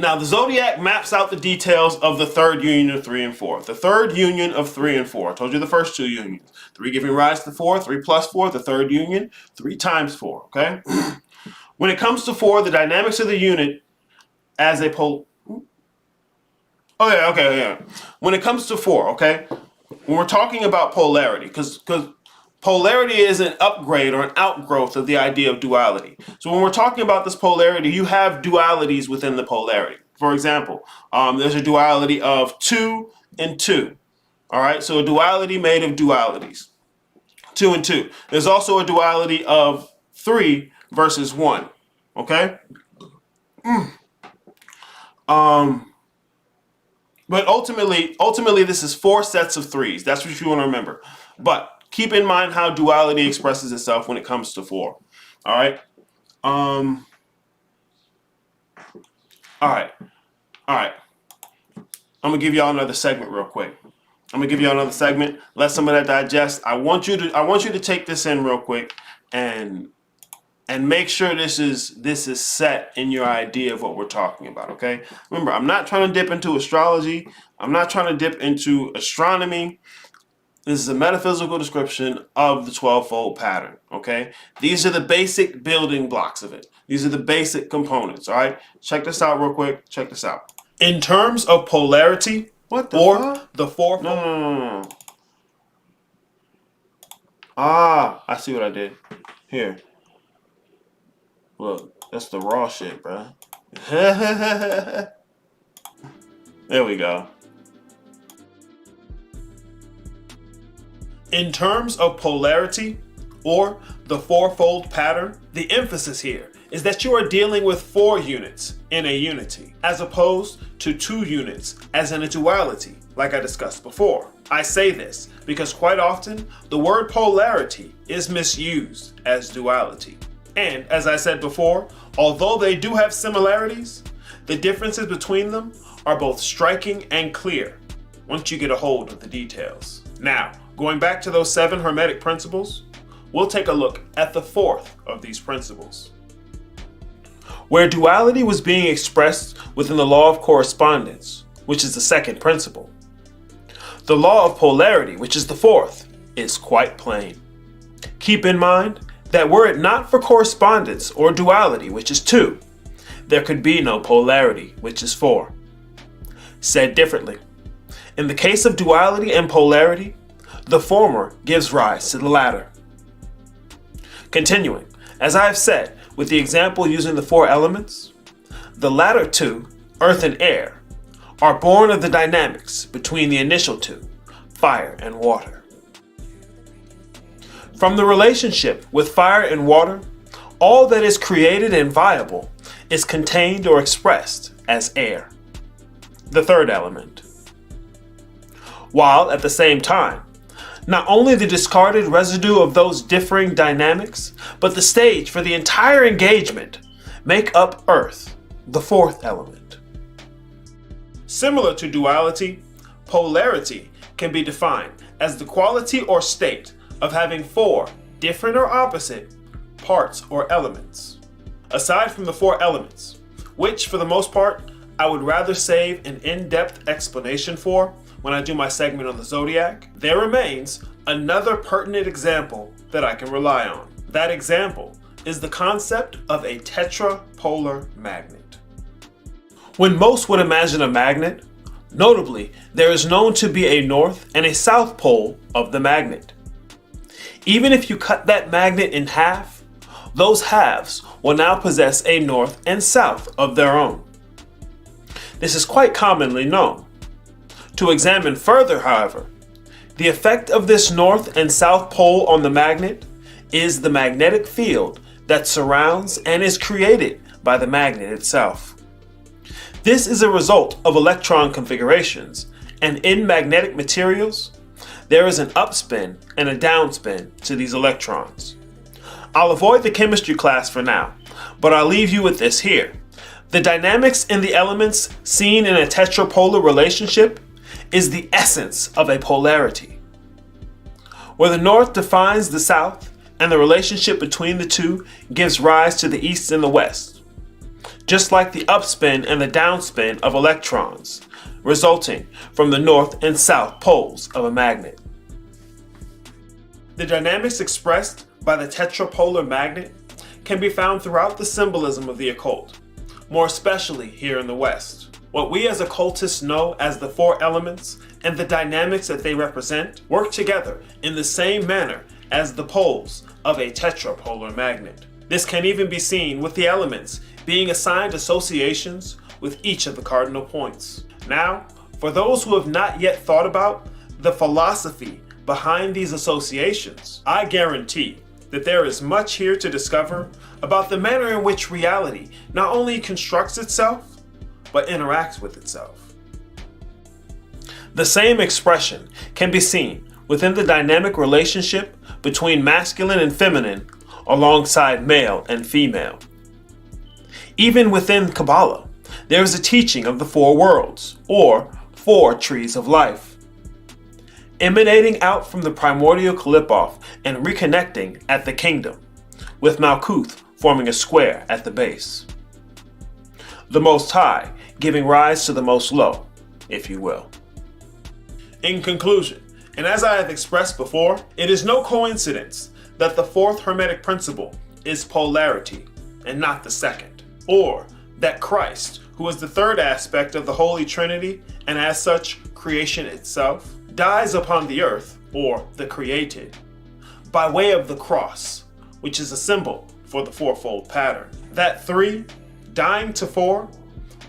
Now, the zodiac maps out the details of the third union of 3 and 4. The third union of 3 and 4. I told you the first two unions. 3 giving rise to 4, 3 plus 4. The third union, 3 times 4, okay? When it comes to 4, the dynamics of the unit as a okay. When it comes to 4, okay? When we're talking about polarity, because polarity is an upgrade or an outgrowth of the idea of duality. So when we're talking about this polarity, you have dualities within the polarity. For example, there's a duality of 2 and 2. All right, so a duality made of dualities, 2 and 2. There's also a duality of 3 versus 1. Okay. But ultimately, this is 4 sets of 3s. That's what you want to remember. But keep in mind how duality expresses itself when it comes to 4. All right. All right. I'm gonna give y'all another segment real quick. Let some of that digest. I want you to take this in real quick and make sure this is set in your idea of what we're talking about. Okay. Remember, I'm not trying to dip into astrology. I'm not trying to dip into astronomy. This is a metaphysical description of the 12-fold pattern, okay? These are the basic building blocks of it. These are the basic components, all right? Check this out real quick. Check this out. In terms of polarity, the fourfold... No. Ah, I see what I did. Here. Look, that's the raw shit, bro. There we go. In terms of polarity, or the fourfold pattern, the emphasis here is that you are dealing with 4 units in a unity, as opposed to 2 units as in a duality, like I discussed before. I say this because quite often, the word polarity is misused as duality. And as I said before, although they do have similarities, the differences between them are both striking and clear once you get a hold of the details. Now, going back to those 7 Hermetic principles, we'll take a look at the 4th of these principles, where duality was being expressed within the law of correspondence, which is the 2nd principle. The law of polarity, which is the 4th, is quite plain. Keep in mind that were it not for correspondence or duality, which is 2, there could be no polarity, which is 4. Said differently, in the case of duality and polarity, the former gives rise to the latter. Continuing, as I have said, with the example using the 4 elements, the latter 2, earth and air, are born of the dynamics between the initial 2, fire and water. From the relationship with fire and water, all that is created and viable is contained or expressed as air, the 3rd element. While at the same time, not only the discarded residue of those differing dynamics, but the stage for the entire engagement make up earth, the 4th element. Similar to duality, polarity can be defined as the quality or state of having 4 different or opposite parts or elements. Aside from the 4 elements, which for the most part, I would rather save an in-depth explanation for when I do my segment on the zodiac, there remains another pertinent example that I can rely on. That example is the concept of a tetrapolar magnet. When most would imagine a magnet, notably, there is known to be a north and a south pole of the magnet. Even if you cut that magnet in half, those halves will now possess a north and south of their own. This is quite commonly known. To examine further, however, the effect of this north and south pole on the magnet is the magnetic field that surrounds and is created by the magnet itself. This is a result of electron configurations, and in magnetic materials, there is an upspin and a downspin to these electrons. I'll avoid the chemistry class for now, but I'll leave you with this here. The dynamics in the elements seen in a tetrapolar relationship is the essence of a polarity, where the north defines the south and the relationship between the two gives rise to the east and the west. just like the upspin and the downspin of electrons, resulting from the north and south poles of a magnet. The dynamics expressed by the tetrapolar magnet can be found throughout the symbolism of the occult, more especially here in the West. What we as occultists know as the four elements and the dynamics that they represent work together in the same manner as the poles of a tetrapolar magnet. This can even be seen with the elements being assigned associations with each of the cardinal points. Now, for those who have not yet thought about the philosophy behind these associations, I guarantee that there is much here to discover about the manner in which reality not only constructs itself, but interacts with itself. The same expression can be seen within the dynamic relationship between masculine and feminine alongside male and female. Even within Kabbalah, there is a teaching of the four worlds, or four trees of life, emanating out from the primordial Qalipoth and reconnecting at the kingdom, with Malkuth forming a square at the base. The Most High giving rise to the Most Low, if you will. In conclusion, and as I have expressed before, it is no coincidence that the fourth Hermetic principle is polarity and not the second, or that Christ, who is the third aspect of the Holy Trinity and as such creation itself, dies upon the earth, or the created, by way of the cross, which is a symbol for the fourfold pattern. That 3 dying to 4,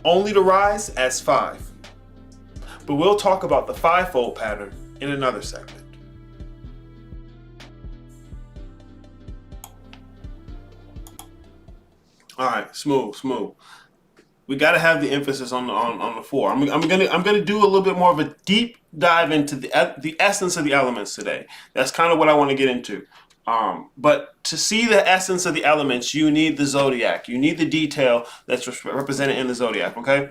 only to rise as 5. But we'll talk about the fivefold pattern in another segment. All right, smooth. We got to have the emphasis on the 4. I'm gonna do a little bit more of a deep dive into the essence of the elements today. That's kind of what I want to get into. But to see the essence of the elements, you need the zodiac. You need the detail that's represented in the zodiac. Okay.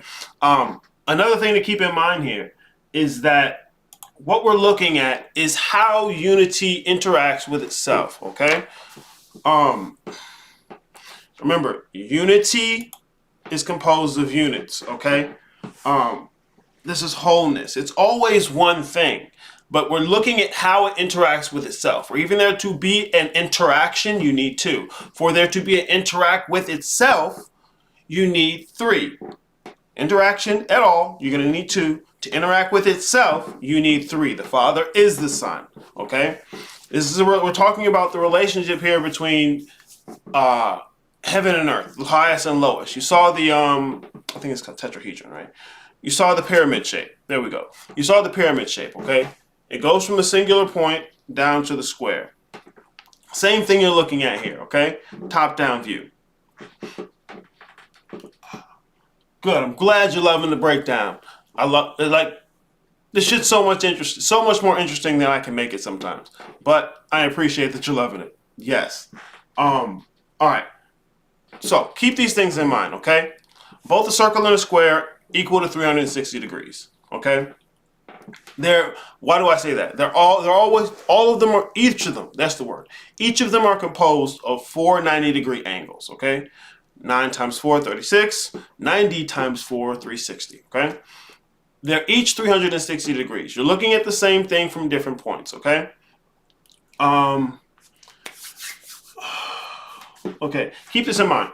Another thing to keep in mind here is that what we're looking at is how unity interacts with itself. Okay. Remember, unity is composed of units. Okay. This is wholeness. It's always one thing. But we're looking at how it interacts with itself. For even there to be an interaction, you need 2. For there to be an interact with itself, you need 3. Interaction at all, you're going to need 2. To interact with itself, you need 3. The Father is the Son. Okay? This is we're talking about the relationship here between heaven and earth, the highest and lowest. You saw the, I think it's called tetrahedron, right? You saw the pyramid shape. There we go. You saw the pyramid shape, okay? It goes from the singular point down to the square. Same thing you're looking at here, okay? Top-down view. Good. I'm glad you're loving the breakdown. I love this shit's so much more interesting than I can make it sometimes. But I appreciate that you're loving it. Yes. All right. So keep these things in mind, okay? Both a circle and a square equal to 360 degrees, okay? Why do I say that? Each of them are composed of 4 90-degree angles, okay? 9 times 4, 36. 90 times 4, 360, okay? They're each 360 degrees. You're looking at the same thing from different points, okay? Okay, keep this in mind.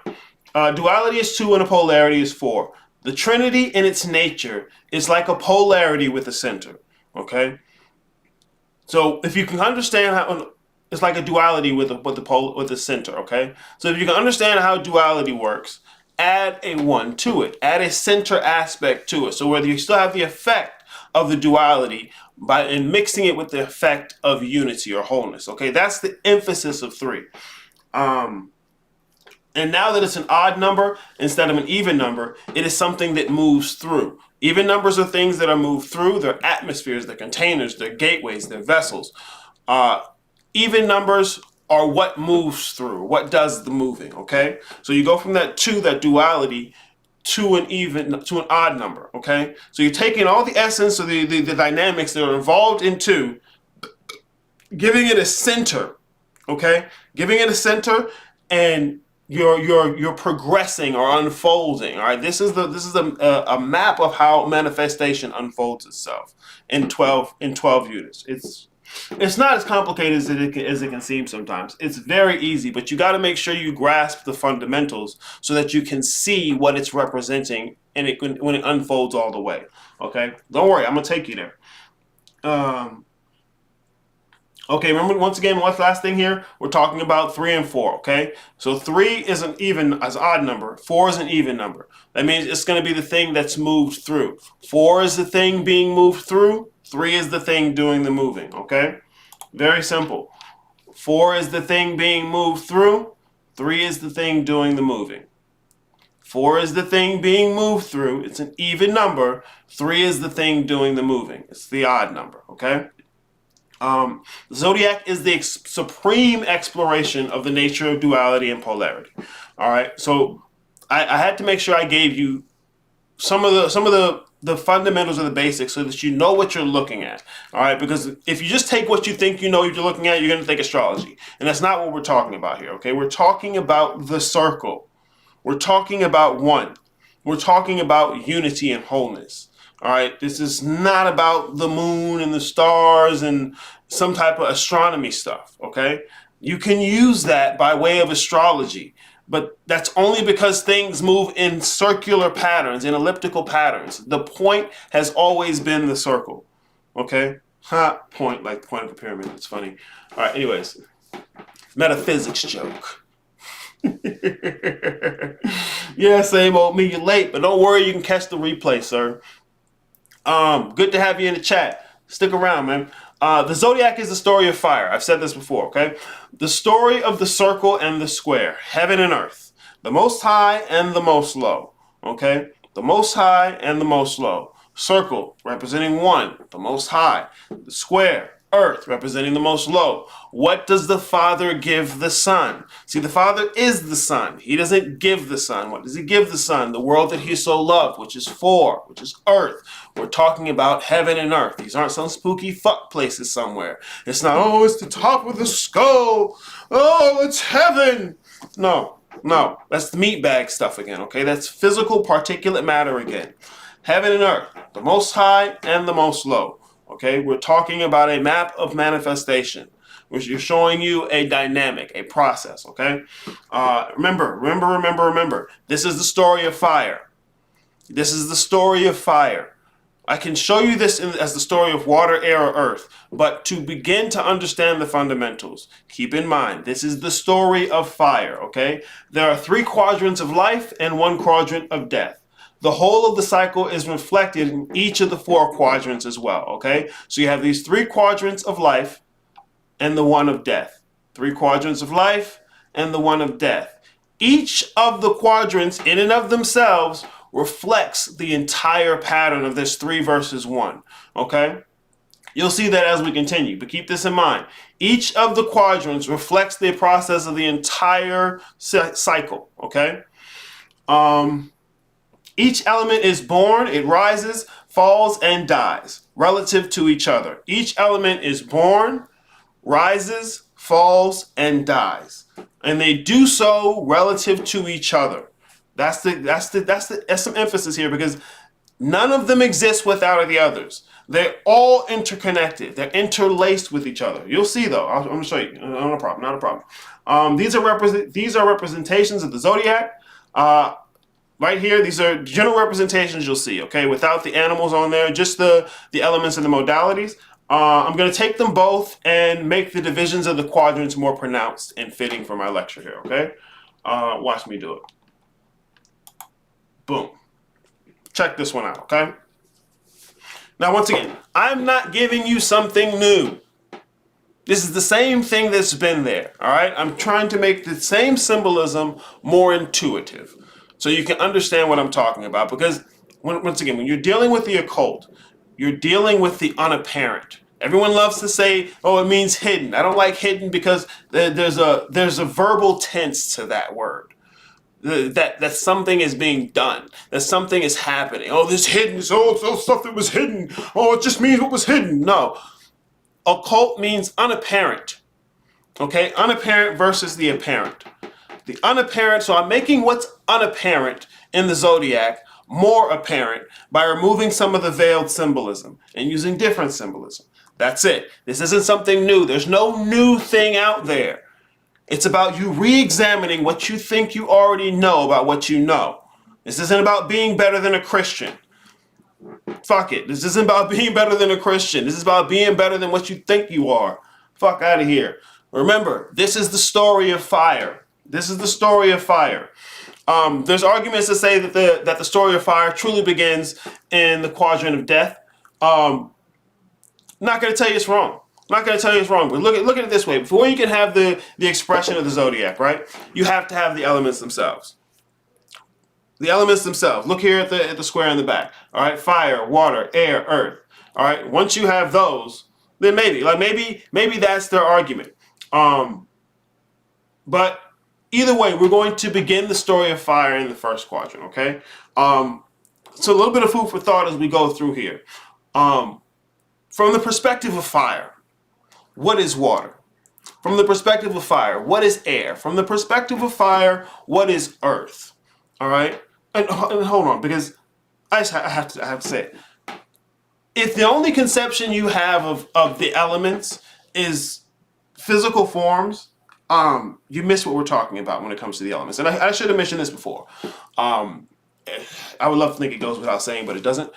Duality is 2 and a polarity is 4. The Trinity in its nature is like a polarity with a center, okay? So if you can understand how it's like a duality with the center, okay? So if you can understand how duality works, add a 1 to it. Add a center aspect to it. So whether you still have the effect of the duality in mixing it with the effect of unity or wholeness, okay? That's the emphasis of 3. And now that it's an odd number instead of an even number, it is something that moves through. Even numbers are things that are moved through. They're atmospheres, they're containers, they're gateways, they're vessels. Even numbers are what moves through, what does the moving, okay? So you go from that duality to an odd number, okay? So you're taking all the essence of the dynamics that are involved in 2, giving it a center, okay? Giving it a center and you're progressing or unfolding. All right, this is a map of how manifestation unfolds itself in 12 units. It's not as complicated as it can seem sometimes. It's very easy, but you got to make sure you grasp the fundamentals so that you can see what it's representing and when it unfolds all the way. Okay, don't worry, I'm gonna take you there. Okay, remember once again, what's the last thing here? We're talking about 3 and 4, okay? So 3 is an odd number. 4 is an even number. That means it's going to be the thing that's moved through. 4 is the thing being moved through. 3 is the thing doing the moving, okay? Very simple. 4 is the thing being moved through. 3 is the thing doing the moving. 4 is the thing being moved through. It's an even number. 3 is the thing doing the moving. It's the odd number, okay? Zodiac is the supreme exploration of the nature of duality and polarity. All right, so I had to make sure I gave you some of the fundamentals of the basics so that you know what you're looking at. All right, because if you just take what you think you know what you're looking at, you're going to think astrology, and that's not what we're talking about here. Okay, we're talking about the circle. We're talking about one. We're talking about unity and wholeness. All right, this is not about the moon and the stars and some type of astronomy stuff, okay? You can use that by way of astrology, but that's only because things move in circular patterns, in elliptical patterns. The point has always been the circle, okay? Point, like the point of a pyramid. It's funny. All right, anyways, metaphysics joke. Yeah, same old me, you're late, but don't worry, you can catch the replay, sir. Good to have you in the chat. Stick around, man. The zodiac is the story of fire. I've said this before, okay? The story of the circle and the square, heaven and earth, the most high and the most low, okay? The most high and the most low. Circle representing one, the most high. The square, earth, representing the most low. What does the Father give the Son? See, the Father is the Son. He doesn't give the Son. What does he give the Son? The world that he so loved, which is 4, which is earth. We're talking about heaven and earth. These aren't some spooky fuck places somewhere. It's not, oh, it's the top of the skull. Oh, it's heaven. No, that's the meatbag stuff again, okay? That's physical particulate matter again. Heaven and earth, the most high and the most low. Okay, we're talking about a map of manifestation, which is showing you a dynamic, a process, okay? Remember. This is the story of fire. This is the story of fire. I can show you this as the story of water, air, or earth, but to begin to understand the fundamentals, keep in mind, this is the story of fire, okay? There are 3 quadrants of life and 1 quadrant of death. The whole of the cycle is reflected in each of the 4 quadrants as well, okay? So you have these 3 quadrants of life and the 1 of death. 3 quadrants of life and the 1 of death. Each of the quadrants in and of themselves reflects the entire pattern of this 3 versus 1, okay? You'll see that as we continue, but keep this in mind. Each of the quadrants reflects the process of the entire cycle, okay? Each element is born, it rises, falls, and dies relative to each other. Each element is born, rises, falls, and dies. And they do so relative to each other. That's some emphasis here because none of them exist without the others. They're all interconnected. They're interlaced with each other. You'll see though. I'm going to show you. Not a problem. These are representations of the zodiac. Right here, these are general representations you'll see, okay? Without the animals on there, just the elements and the modalities. I'm going to take them both and make the divisions of the quadrants more pronounced and fitting for my lecture here, okay? Watch me do it. Boom. Check this one out, okay? Now, once again, I'm not giving you something new. This is the same thing that's been there, all right? I'm trying to make the same symbolism more intuitive, so you can understand what I'm talking about. Because, once again, when you're dealing with the occult, you're dealing with the unapparent. Everyone loves to say, oh, it means hidden. I don't like hidden because there's a verbal tense to that word. That something is being done. That something is happening. Oh, this hidden. Oh, stuff that was hidden. Oh, it just means what was hidden. No. Occult means unapparent. Okay? Unapparent versus the apparent. The unapparent, so I'm making what's unapparent in the zodiac more apparent by removing some of the veiled symbolism and using different symbolism. That's it. This isn't something new. There's no new thing out there. It's about you re-examining what you think you already know about what you know. This isn't about being better than a Christian. Fuck it. This isn't about being better than a Christian. This is about being better than what you think you are. Fuck out of here. Remember, this is the story of fire. This is the story of fire. There's arguments to say that the story of fire truly begins in the quadrant of death. Not going to tell you it's wrong. Not going to tell you it's wrong. But look at it this way. Before you can have the expression of the zodiac, right? You have to have the elements themselves. The elements themselves. Look here at the square in the back. All right, fire, water, air, earth. All right. Once you have those, then maybe that's their argument. But either way, we're going to begin the story of fire in the first quadrant. Okay. So a little bit of food for thought as we go through here. From the perspective of fire, what is water? From the perspective of fire, what is air? From the perspective of fire, what is earth? All right. And hold on, because I have to say it. If the only conception you have of the elements is physical forms, you miss what we're talking about when it comes to the elements. And I should have mentioned this before. I would love to think it goes without saying, but it doesn't.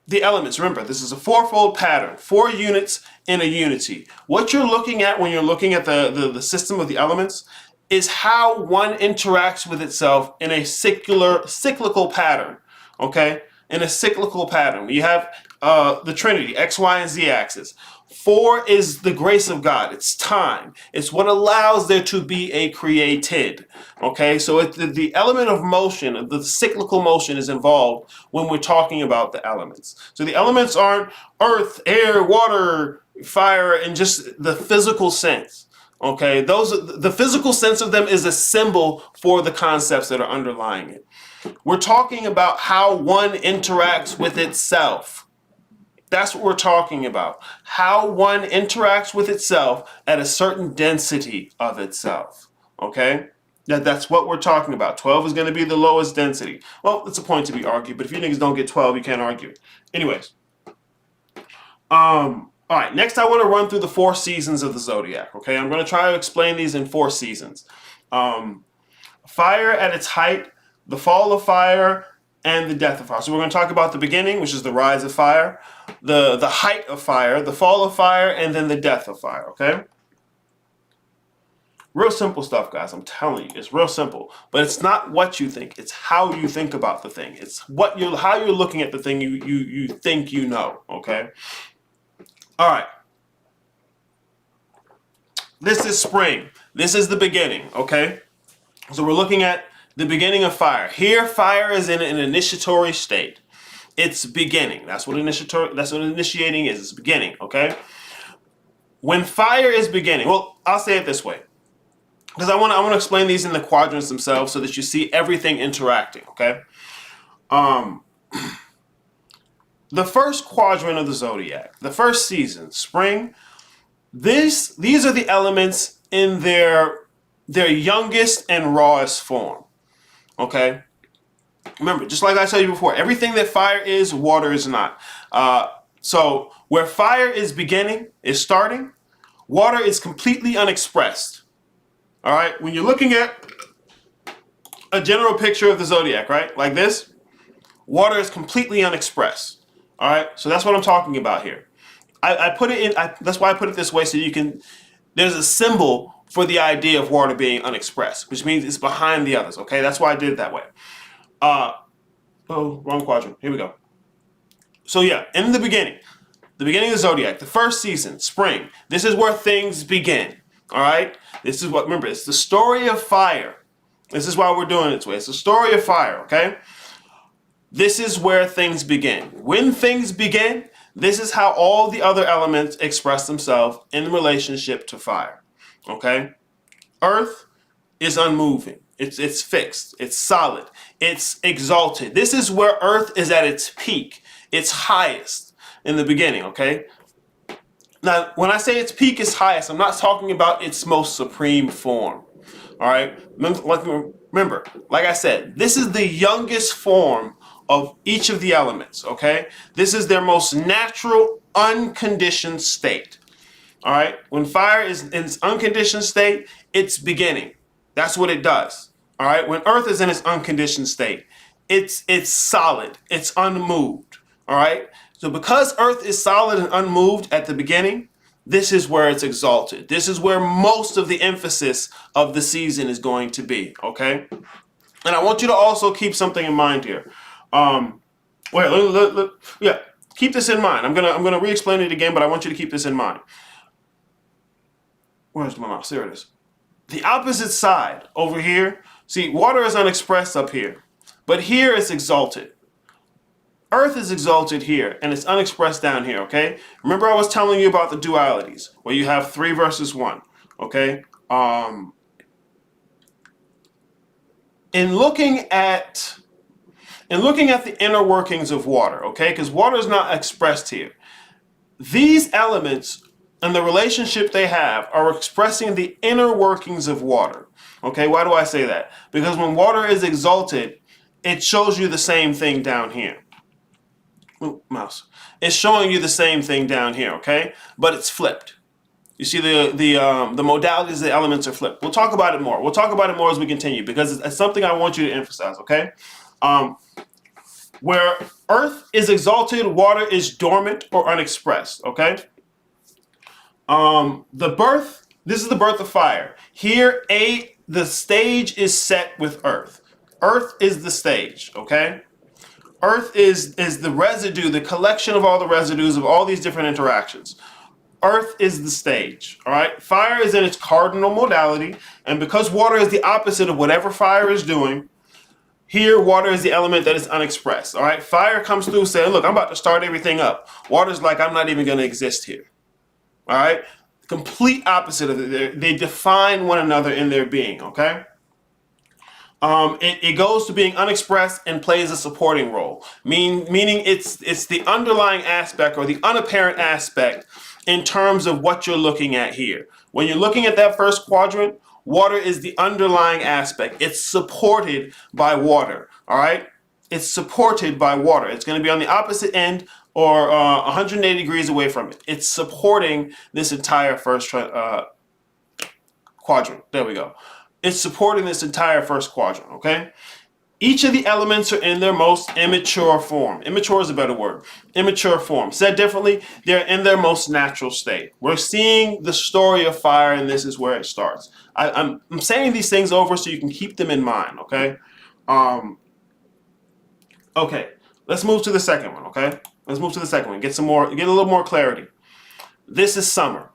The elements, remember, this is a fourfold pattern, 4 units in a unity. What you're looking at when you're looking at the system of the elements is how one interacts with itself in a cyclical pattern, okay? In a cyclical pattern. You have the Trinity, X, Y, and Z axis. 4 is the grace of God. It's time. It's what allows there to be a created, okay? So the element of motion, the cyclical motion is involved when we're talking about the elements. So the elements aren't earth, air, water, fire, and just the physical sense. Okay, the physical sense of them is a symbol for the concepts that are underlying it. We're talking about how one interacts with itself. That's what we're talking about. How one interacts with itself at a certain density of itself. Okay? That's what we're talking about. 12 is going to be the lowest density. Well, it's a point to be argued, but if you niggas don't get 12, you can't argue. Anyways. All right, next I want to run through the 4 seasons of the zodiac, okay? I'm going to try to explain these in 4 seasons. Fire at its height, the fall of fire, and the death of fire. So we're going to talk about the beginning, which is the rise of fire, the height of fire, the fall of fire, and then the death of fire, okay? Real simple stuff, guys. I'm telling you, it's real simple. But it's not what you think. It's how you think about the thing. It's how you're looking at the thing you think you know, okay? All right. This is spring. This is the beginning, okay? So we're looking at the beginning of fire. Here, fire is in an initiatory state. It's beginning. That's what initiating is. It's beginning, okay? When fire is beginning, well, I'll say it this way, because I want to explain these in the quadrants themselves so that you see everything interacting, okay? The first quadrant of the zodiac, the first season, spring, these are the elements in their youngest and rawest form. Okay? Remember, just like I told you before, everything that fire is, water is not. So where fire is starting, water is completely unexpressed. All right? When you're looking at a general picture of the zodiac, right? Like this, water is completely unexpressed. All right, so that's what I'm talking about here. I put it in. That's why I put it this way, so you can. There's a symbol for the idea of water being unexpressed, which means it's behind the others. Okay, that's why I did it that way. Wrong quadrant. Here we go. So yeah, in the beginning of the zodiac, the first season, spring. This is where things begin. All right, this is what. Remember, it's the story of fire. This is why we're doing it this way. It's the story of fire. Okay. This is where things begin. When things begin, this is how all the other elements express themselves in relationship to fire. Okay? Earth is unmoving. It's fixed. It's solid. It's exalted. This is where Earth is at its peak, its highest in the beginning, okay? Now, when I say its peak is highest, I'm not talking about its most supreme form. All right. Remember, like I said, this is the youngest form of each of the elements. Okay. This is their most natural, unconditioned state. All right. When fire is in its unconditioned state, it's beginning. That's what it does. All right. When earth is in its unconditioned state, it's solid. It's unmoved. All right. So because earth is solid and unmoved at the beginning, this is where it's exalted. This is where most of the emphasis of the season is going to be. Okay. And I want you to also keep something in mind here. Yeah, keep this in mind. I'm gonna re-explain it again, but I want you to keep this in mind. Where's my mouse? There it is. The opposite side over here. See, water is unexpressed up here, but here it's exalted. Earth is exalted here, and it's unexpressed down here, okay? Remember I was telling you about the dualities, where you have 3 versus 1, okay? In looking at the inner workings of water, okay? Because water is not expressed here. These elements and the relationship they have are expressing the inner workings of water. Okay, why do I say that? Because when water is exalted, it shows you the same thing down here. Ooh, mouse. It's showing you the same thing down here, okay? But it's flipped. You see the modalities of the elements are flipped. We'll talk about it more. We'll talk about it more as we continue because it's something I want you to emphasize, okay? Where earth is exalted, water is dormant or unexpressed, okay? This is the birth of fire. Here, the stage is set with earth. Earth is the stage, okay? Earth is the residue, the collection of all the residues of all these different interactions. Earth is the stage, all right? Fire is in its cardinal modality, and because water is the opposite of whatever fire is doing, here water is the element that is unexpressed, all right? Fire comes through saying, look, I'm about to start everything up. Water's like, I'm not even going to exist here. All right, complete opposite of it. They define one another in their being. Okay, it goes to being unexpressed and plays a supporting role. Meaning it's the underlying aspect or the unapparent aspect in terms of what you're looking at here. When you're looking at that first quadrant, water is the underlying aspect. It's supported by water. All right, it's supported by water. It's going to be on the opposite end or 180 degrees away from it. It's supporting this entire first quadrant. There we go. It's supporting this entire first quadrant, okay? Each of the elements are in their most immature form. Immature is a better word. Immature form. Said differently, they're in their most natural state. We're seeing the story of fire, and this is where it starts. I'm saying these things over so you can keep them in mind, okay? Okay, let's move to the second one, okay? Let's move to the second one. Get a little more clarity. This is summer.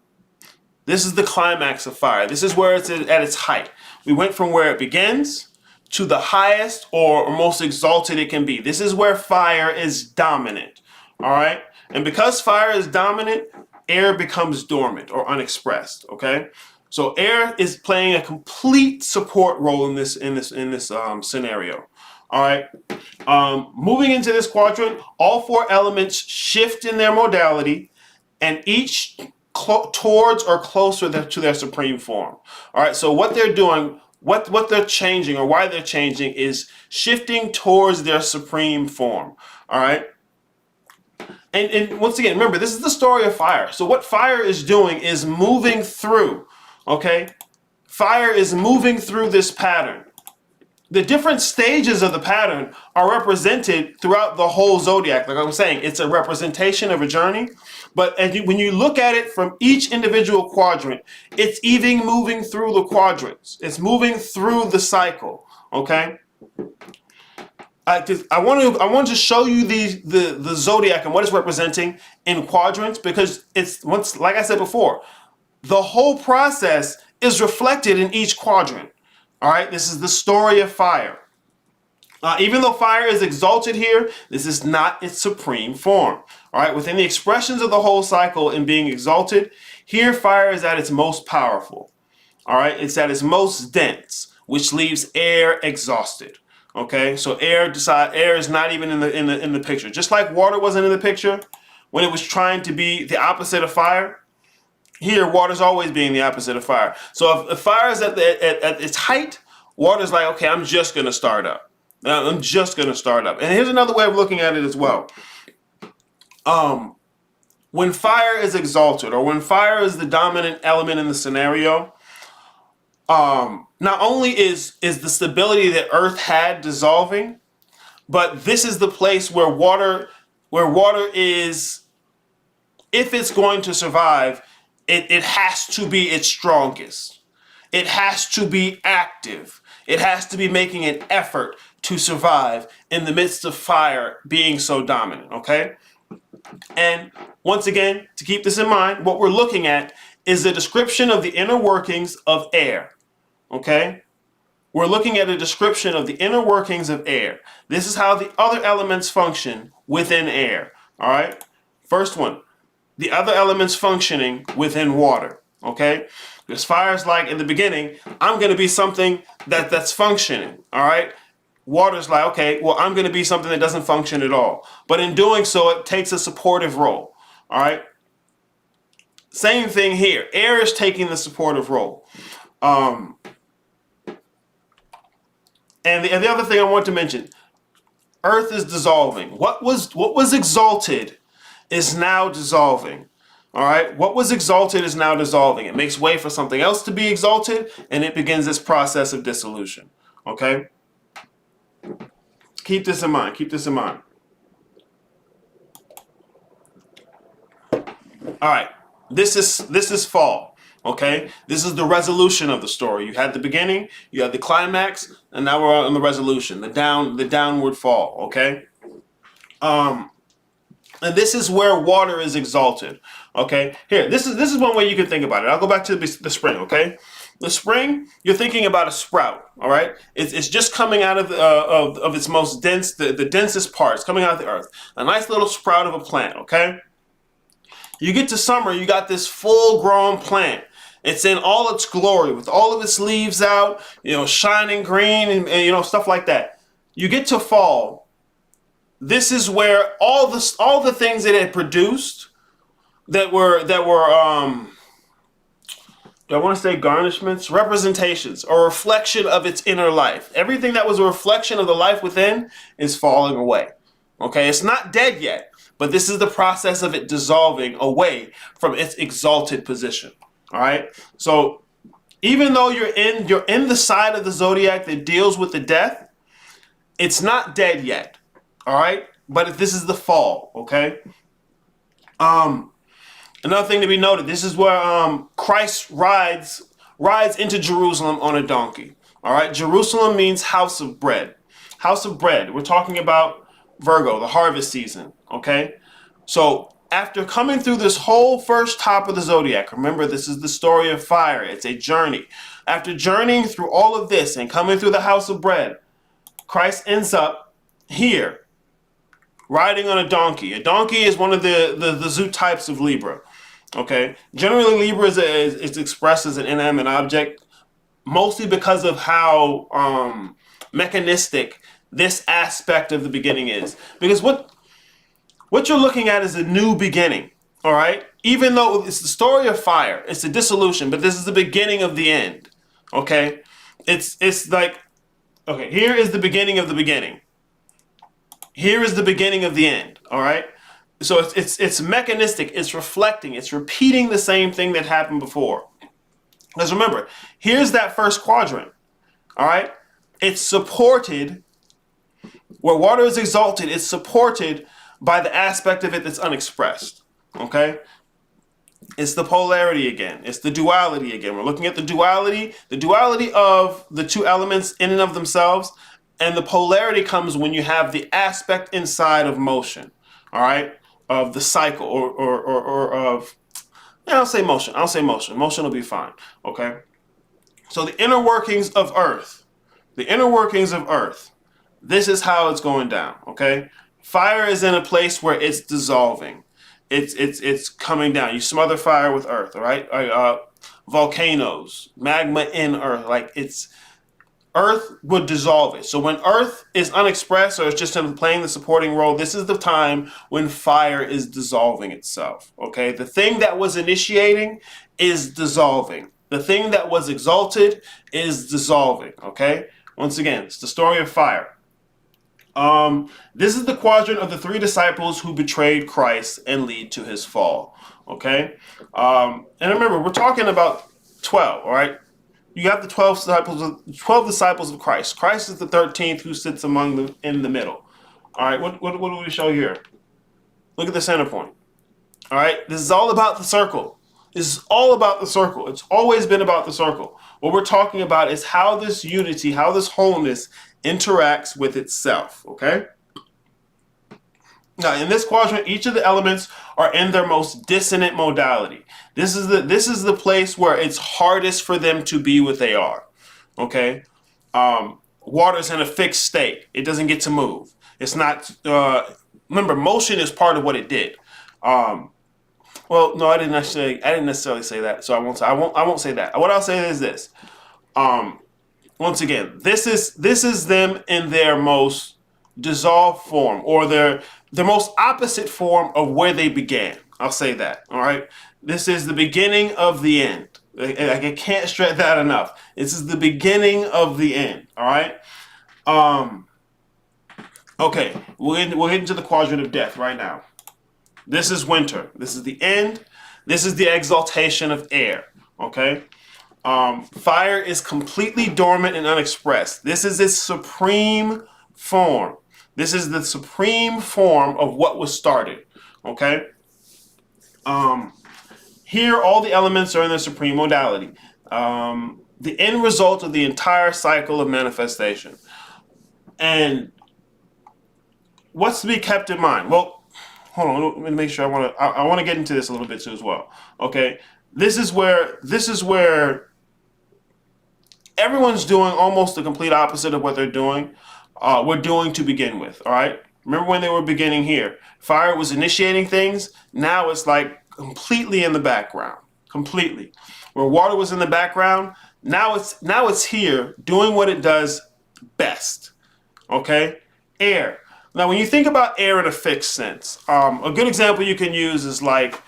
This is the climax of fire. This is where it's at its height. We went from where it begins to the highest or most exalted it can be. This is where fire is dominant. All right? And because fire is dominant, air becomes dormant or unexpressed, okay? So air is playing a complete support role in this scenario. All right. Moving into this quadrant, all 4 elements shift in their modality, and each towards or closer to their supreme form. All right. So what they're doing, what they're changing or why they're changing is shifting towards their supreme form. All right. And once again, remember, this is the story of fire. So what fire is doing is moving through. Okay. Fire is moving through this pattern. The different stages of the pattern are represented throughout the whole zodiac. Like I was saying, it's a representation of a journey. But when you look at it from each individual quadrant, it's even moving through the quadrants. It's moving through the cycle. Okay. I want to show you the zodiac and what it's representing in quadrants because like I said before, the whole process is reflected in each quadrant. All right, this is the story of fire. Even though fire is exalted here, this is not its supreme form. All right, within the expressions of the whole cycle in being exalted, here fire is at its most powerful. All right, it's at its most dense, which leaves air exhausted. Okay, so air is not even in the picture. Just like water wasn't in the picture when it was trying to be the opposite of fire, Here, water's always being the opposite of fire. So if fire is at its height, water's like, okay, I'm just going to start up. I'm just going to start up. And here's another way of looking at it as well. When fire is exalted, or when fire is the dominant element in the scenario, not only is the stability that Earth had dissolving, but this is the place where water is, if it's going to survive, it has to be its strongest. It has to be active. It has to be making an effort to survive in the midst of fire being so dominant, okay? And once again, to keep this in mind, what we're looking at is a description of the inner workings of air, okay? We're looking at a description of the inner workings of air. This is how the other elements function within air, all right? First one, the other elements functioning within water, okay? Because fire is like, in the beginning, I'm going to be something that's functioning, all right? Water's like, okay, well, I'm going to be something that doesn't function at all. But in doing so, it takes a supportive role, all right? Same thing here. Air is taking the supportive role. And the other thing I want to mention, Earth is dissolving. What was exalted is now dissolving. All right, what was exalted is now dissolving. It makes way for something else to be exalted, and it begins this process of dissolution. Okay, keep this in mind. Keep this in mind. All right, this is fall. Okay, this is the resolution of the story. You had the beginning, you had the climax, and now we're on the resolution, the downward fall. Okay. And this is where water is exalted. Okay, here, this is one way you can think about it. I'll go back to the spring. Okay, the spring, you're thinking about a sprout. All right, it's just coming out of its most dense, the densest parts coming out of the earth. A nice little sprout of a plant. Okay, you get to summer, you got this full-grown plant. It's in all its glory with all of its leaves out, shining green and stuff like that. You get to fall. This is where all the things that it produced that were I want to say garnishments, representations, or reflection of its inner life. Everything that was a reflection of the life within is falling away. Okay, it's not dead yet, but this is the process of it dissolving away from its exalted position. All right, so even though you're in the side of the zodiac that deals with the death, it's not dead yet. All right, but this is the fall. Okay. Another thing to be noted: this is where Christ rides into Jerusalem on a donkey. All right, Jerusalem means house of bread. House of bread. We're talking about Virgo, the harvest season. Okay, so after coming through this whole first top of the zodiac, remember this is the story of fire. It's a journey. After journeying through all of this and coming through the house of bread, Christ ends up here, riding on a donkey. A donkey is one of the zoo types of Libra. Okay, generally Libra is expressed as an inanimate object, mostly because of how mechanistic this aspect of the beginning is. Because what you're looking at is a new beginning. All right, even though it's the story of fire, it's a dissolution, but this is the beginning of the end. Okay, it's like, okay, here is the beginning of the beginning. Here is the beginning of the end. All right. So it's mechanistic. It's reflecting. It's repeating the same thing that happened before. Because remember, here's that first quadrant. All right. It's supported, where water is exalted, it's supported by the aspect of it that's unexpressed. Okay. It's the polarity again. It's the duality again. We're looking at the duality of the two elements in and of themselves. And the polarity comes when you have the aspect inside of motion, all right, of the cycle or of, I'll say motion. Motion will be fine, okay? So the inner workings of Earth, this is how it's going down, okay? Fire is in a place where it's dissolving. It's coming down. You smother fire with earth, all right? Volcanoes, magma in earth, like it's Earth would dissolve it. So when Earth is unexpressed or it's just playing the supporting role, this is the time when fire is dissolving itself. Okay, the thing that was initiating is dissolving. The thing that was exalted is dissolving. Okay, once again, it's the story of fire. This is the quadrant of the three disciples who betrayed Christ and lead to his fall. Okay, and remember, we're talking about 12. All right, you have the 12 disciples of Christ. Christ is the 13th who sits among them in the middle. All right, what do we show here? Look at the center point. All right, this is all about the circle. This is all about the circle. It's always been about the circle. What we're talking about is how this unity, how this wholeness interacts with itself, okay? Now, in this quadrant, each of the elements are in their most dissonant modality. This is the place where it's hardest for them to be what they are, okay? Water's in a fixed state. It doesn't get to move. It's not, remember, motion is part of what it did. Well, no, I didn't necessarily say that, so I won't say that. What I'll say is this. Once again, this is them in their most dissolved form, or their most opposite form of where they began. I'll say that. All right. This is the beginning of the end. I can't stress that enough. This is the beginning of the end. All right. Okay. We'll get into the quadrant of death right now. This is winter. This is the end. This is the exaltation of air. Okay. Fire is completely dormant and unexpressed. This is its supreme form. This is the supreme form of what was started. Okay. Here, all the elements are in their supreme modality. The end result of the entire cycle of manifestation. And what's to be kept in mind? Well, hold on. Let me make sure. I want to get into this a little bit too as well. Okay. This is where everyone's doing almost the complete opposite of what they're doing. We're doing to begin with. All right. Remember when they were beginning here? Fire was initiating things. Now it's like completely in the background. Completely. Where water was in the background, now it's here doing what it does best. Okay? Air. Now when you think about air in a fixed sense, a good example you can use is like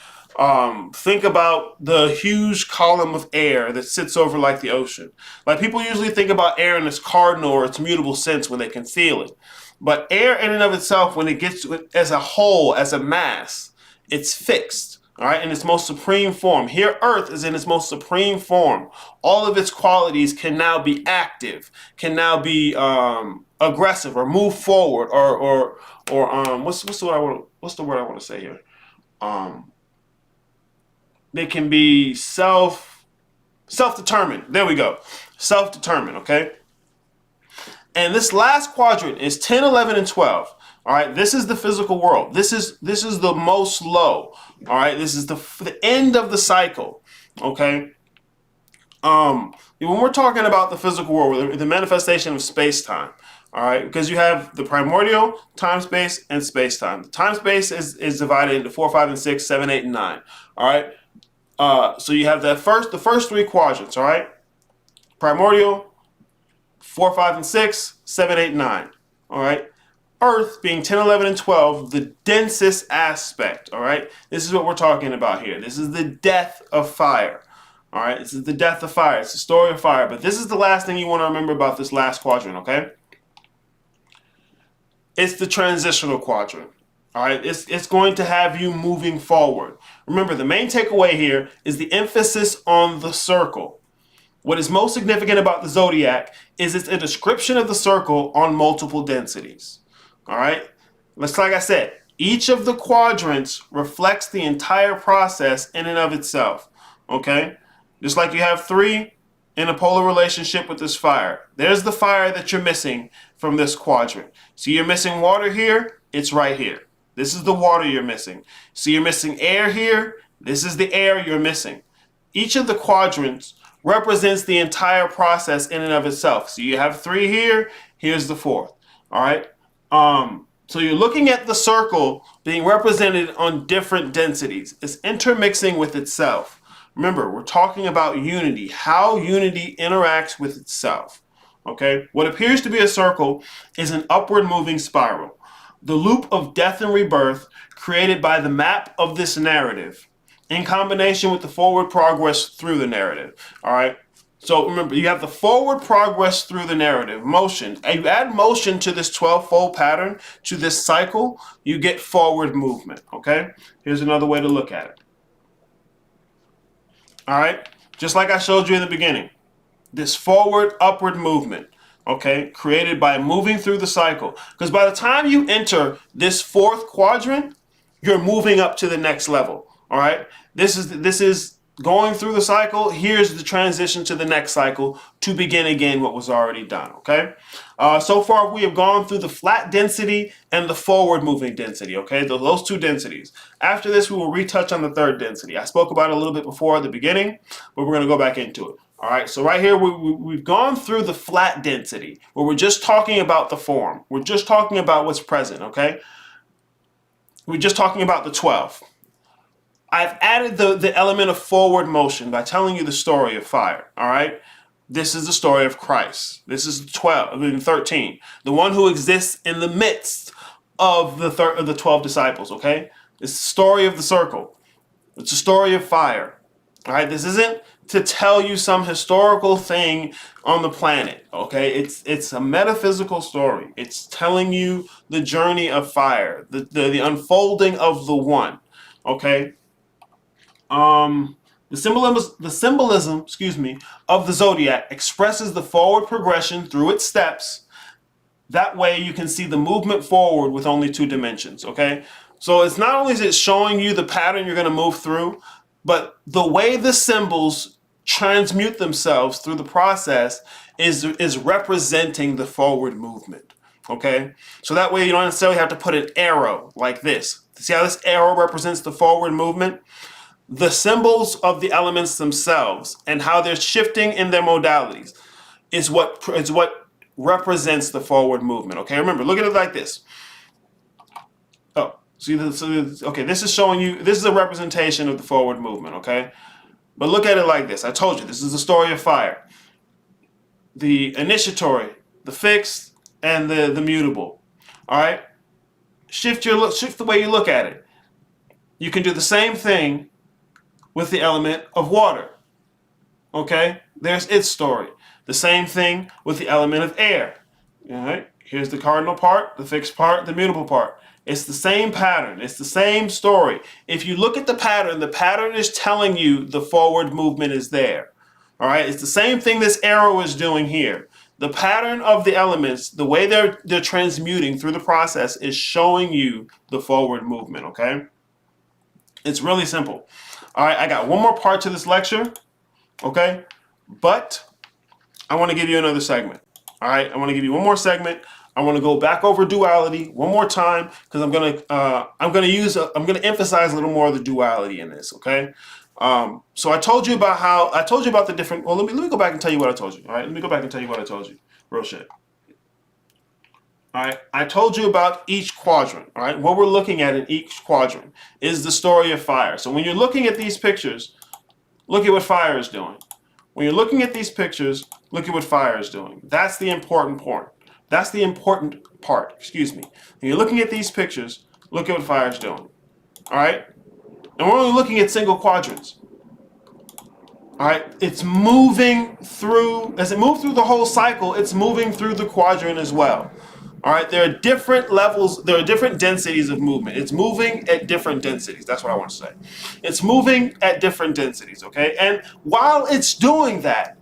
think about the huge column of air that sits over like the ocean. Like people usually think about air in its cardinal or its mutable sense when they can feel it. But air in and of itself, when it gets as a whole, as a mass, it's fixed, all right, in its most supreme form. Here, Earth is in its most supreme form. All of its qualities can now be active, can now be aggressive, or move forward, or what's the word I want to say here? They can be self-determined. There we go, self-determined. Okay. And this last quadrant is 10, 11, and 12. All right, this is the physical world. This is the most low. All right, this is the end of the cycle. Okay. When we're talking about the physical world, the manifestation of space-time. All right, because you have the primordial, time-space, and space-time. The time-space is divided into 4, 5, and 6, 7, 8, and 9. All right. So you have the first three quadrants. All right, primordial, 4, 5, and 6, 7, 8, 9. All right. Earth being 10, 11, and 12, the densest aspect. All right. This is what we're talking about here. This is the death of fire. All right. This is the death of fire. It's the story of fire. But this is the last thing you want to remember about this last quadrant. Okay. It's the transitional quadrant. All right. It's going to have you moving forward. Remember, the main takeaway here is the emphasis on the circle. What is most significant about the zodiac is it's a description of the circle on multiple densities. All right. Like I said, each of the quadrants reflects the entire process in and of itself. Okay. Just like you have 3 in a polar relationship with this fire. There's the fire that you're missing from this quadrant. So you're missing water here. It's right here. This is the water you're missing. So you're missing air here. This is the air you're missing. Each of the quadrants represents the entire process in and of itself. So you have 3 here. Here's the 4th. All right. So you're looking at the circle being represented on different densities. It's intermixing with itself. Remember, we're talking about unity, how unity interacts with itself. Okay? What appears to be a circle is an upward moving spiral. The loop of death and rebirth created by the map of this narrative in combination with the forward progress through the narrative. All right? So remember, you have the forward progress through the narrative, motion. And you add motion to this 12-fold pattern, to this cycle, you get forward movement, okay? Here's another way to look at it. All right? Just like I showed you in the beginning, this forward, upward movement, okay, created by moving through the cycle. Because by the time you enter this fourth quadrant, you're moving up to the next level, all right? This is going through the cycle. Here's the transition to the next cycle to begin again what was already done, okay? So far, we have gone through the flat density and the forward moving density, okay? Those two densities. After this, we will retouch on the third density. I spoke about it a little bit before at the beginning, but we're going to go back into it. All right, so right here, we've gone through the flat density, where we're just talking about the form. We're just talking about what's present, okay? We're just talking about the 12. I've added the element of forward motion by telling you the story of fire, all right? This is the story of Christ. This is 13, the one who exists in the midst of the 12 disciples, okay? It's the story of the circle. It's the story of fire, all right? This isn't to tell you some historical thing on the planet, okay? It's a metaphysical story. It's telling you the journey of fire, the unfolding of the one, okay? The symbolism, of the zodiac expresses the forward progression through its steps. That way you can see the movement forward with only 2 dimensions, okay? So it's not only is it showing you the pattern you're going to move through, but the way the symbols transmute themselves through the process is representing the forward movement, okay? So that way you don't necessarily have to put an arrow like this. See how this arrow represents the forward movement? The symbols of the elements themselves and how they're shifting in their modalities is what represents the forward movement. Okay, remember, look at it like this. Oh, okay, this is showing you, this is a representation of the forward movement, okay? But look at it like this. I told you, this is the story of fire. The initiatory, the fixed, and the mutable. All right? Shift the way you look at it. You can do the same thing with the element of water. Okay? There's its story. The same thing with the element of air. All right? Here's the cardinal part, the fixed part, the mutable part. It's the same pattern. It's the same story. If you look at the pattern is telling you the forward movement is there. All right? It's the same thing this arrow is doing here. The pattern of the elements, the way they're transmuting through the process is showing you the forward movement, okay? It's really simple. All right, I got one more part to this lecture, okay? But I want to give you another segment. All right, I want to give you one more segment. I want to go back over duality one more time because I'm gonna emphasize a little more of the duality in this. Okay. So I told you about the different. Well, let me go back and tell you what I told you. All right, let me go back and tell you what I told you. Real shit. All right, I told you about each quadrant. All right, what we're looking at in each quadrant is the story of fire. So when you're looking at these pictures, look at what fire is doing. When you're looking at these pictures, look at what fire is doing. That's the important part. That's the important part, excuse me. When you're looking at these pictures, look at what fire is doing. All right? And we're only looking at single quadrants. All right? It's moving through, as it moves through the whole cycle, it's moving through the quadrant as well. All right? There are different levels, there are different densities of movement. It's moving at different densities. That's what I want to say. It's moving at different densities, okay? And while it's doing that,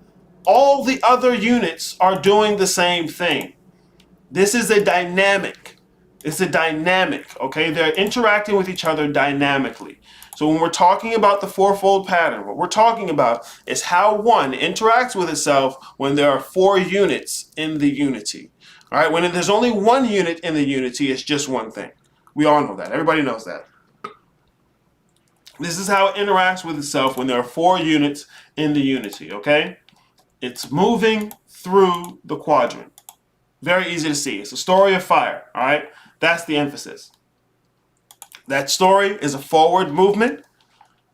all the other units are doing the same thing. This is a dynamic. It's a dynamic, okay? They're interacting with each other dynamically. So when we're talking about the fourfold pattern, what we're talking about is how one interacts with itself when there are 4 units in the unity. All right, when there's only 1 unit in the unity, it's just one thing. We all know that. Everybody knows that. This is how it interacts with itself when there are 4 units in the unity, okay? It's moving through the quadrant. Very easy to see. It's a story of fire, all right? That's the emphasis. That story is a forward movement,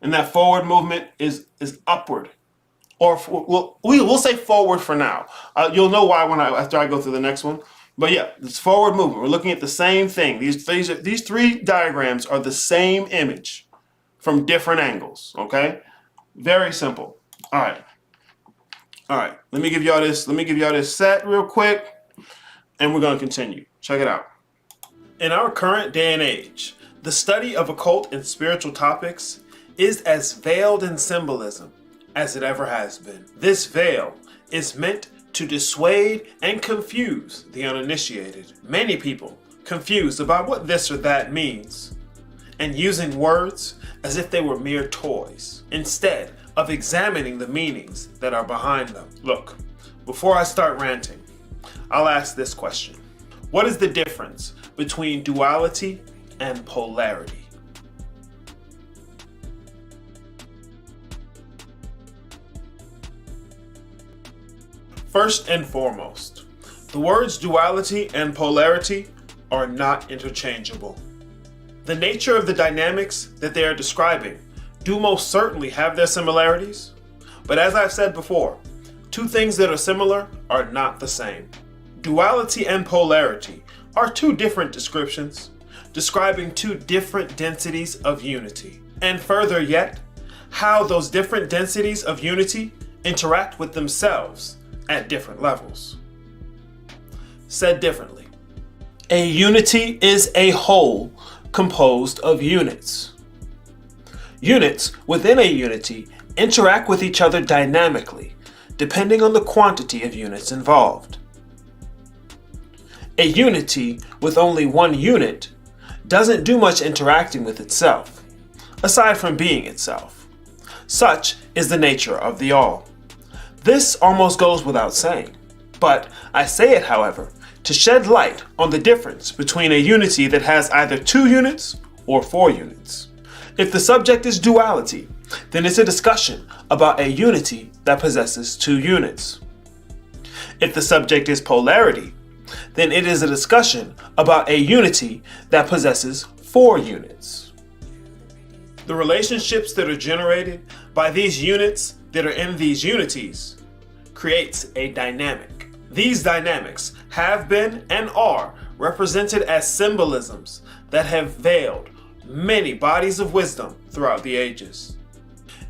and that forward movement is upward. or we'll say forward for now. You'll know why after I go through the next one. But yeah, it's forward movement. We're looking at the same thing. These three diagrams are the same image from different angles. Okay, very simple. All right. Let me give y'all this set real quick, and we're gonna continue. Check it out. In our current day and age, the study of occult and spiritual topics is as veiled in symbolism as it ever has been. This veil is meant to dissuade and confuse the uninitiated. Many people confused about what this or that means and using words as if they were mere toys instead of examining the meanings that are behind them. Look, before I start ranting, I'll ask this question. What is the difference between duality and polarity? First and foremost, the words duality and polarity are not interchangeable. The nature of the dynamics that they are describing do most certainly have their similarities, but as I've said before, two things that are similar are not the same. Duality and polarity are two different descriptions, describing two different densities of unity, and further yet, how those different densities of unity interact with themselves at different levels. Said differently, a unity is a whole composed of units. Units within a unity interact with each other dynamically, depending on the quantity of units involved. A unity with only one unit doesn't do much interacting with itself, aside from being itself. Such is the nature of the all. This almost goes without saying, but I say it, however, to shed light on the difference between a unity that has either 2 units or 4 units. If the subject is duality, then it's a discussion about a unity that possesses 2 units. If the subject is polarity, then it is a discussion about a unity that possesses 4 units. The relationships that are generated by these units that are in these unities creates a dynamic. These dynamics have been and are represented as symbolisms that have veiled many bodies of wisdom throughout the ages.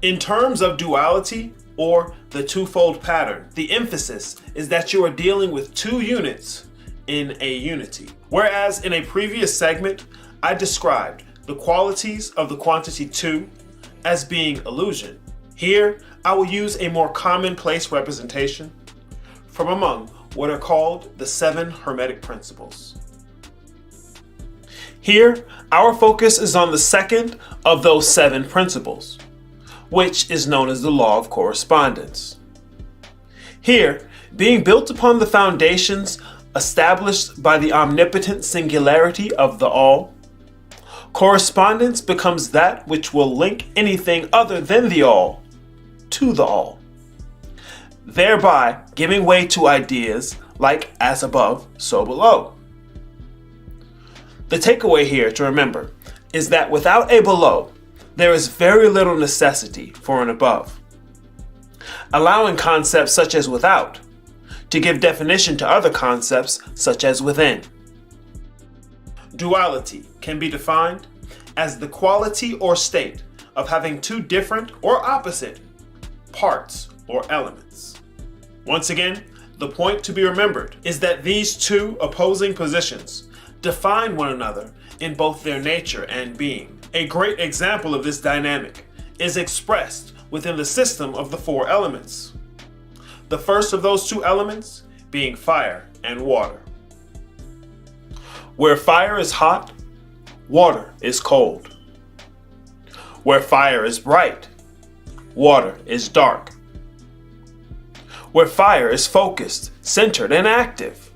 In terms of duality or the twofold pattern, the emphasis is that you are dealing with 2 units in a unity. Whereas in a previous segment, I described the qualities of the quantity 2 as being illusion. Here, I will use a more commonplace representation from among what are called the 7 Hermetic Principles. Here, our focus is on the second of those 7 principles, which is known as the law of correspondence. Here, being built upon the foundations established by the omnipotent singularity of the all, correspondence becomes that which will link anything other than the all to the all, thereby giving way to ideas like as above, so below. The takeaway here to remember is that without a below, there is very little necessity for an above. Allowing concepts such as without to give definition to other concepts such as within. Duality can be defined as the quality or state of having 2 different or opposite parts or elements. Once again, the point to be remembered is that these 2 opposing positions define one another in both their nature and being. A great example of this dynamic is expressed within the system of the 4 elements. The first of those 2 elements being fire and water. Where fire is hot, water is cold. Where fire is bright, water is dark. Where fire is focused, centered, and active,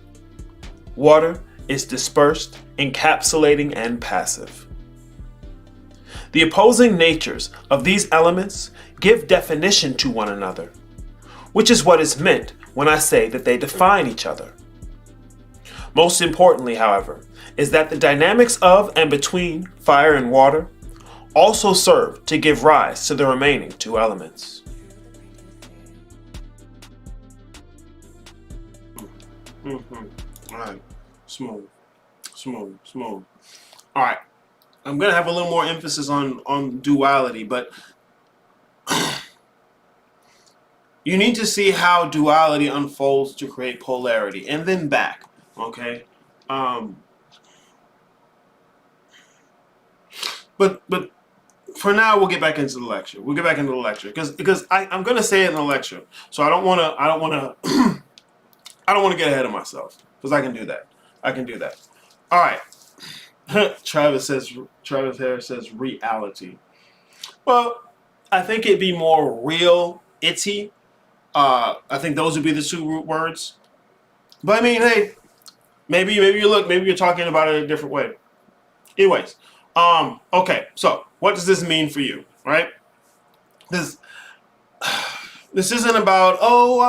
water is dispersed, encapsulating, and passive. The opposing natures of these elements give definition to one another, which is what is meant when I say that they define each other. Most importantly, however, is that the dynamics of and between fire and water also serve to give rise to the remaining 2 elements. All right. Smooth. Smooth. Smooth. All right. I'm going to have a little more emphasis on duality, but you need to see how duality unfolds to create polarity, and then back. Okay. Um, but for now, we'll get back into the lecture. We'll get back into the lecture because I'm going to say it in the lecture, so I don't want to I don't want to get ahead of myself because I can do that. I can do that. All right. Travis Harris says reality. Well, I think it'd be more real itty. I think those would be the two root words. But I mean, hey, maybe you're talking about it a different way. Anyways, okay. So what does this mean for you, right? This this isn't about, oh,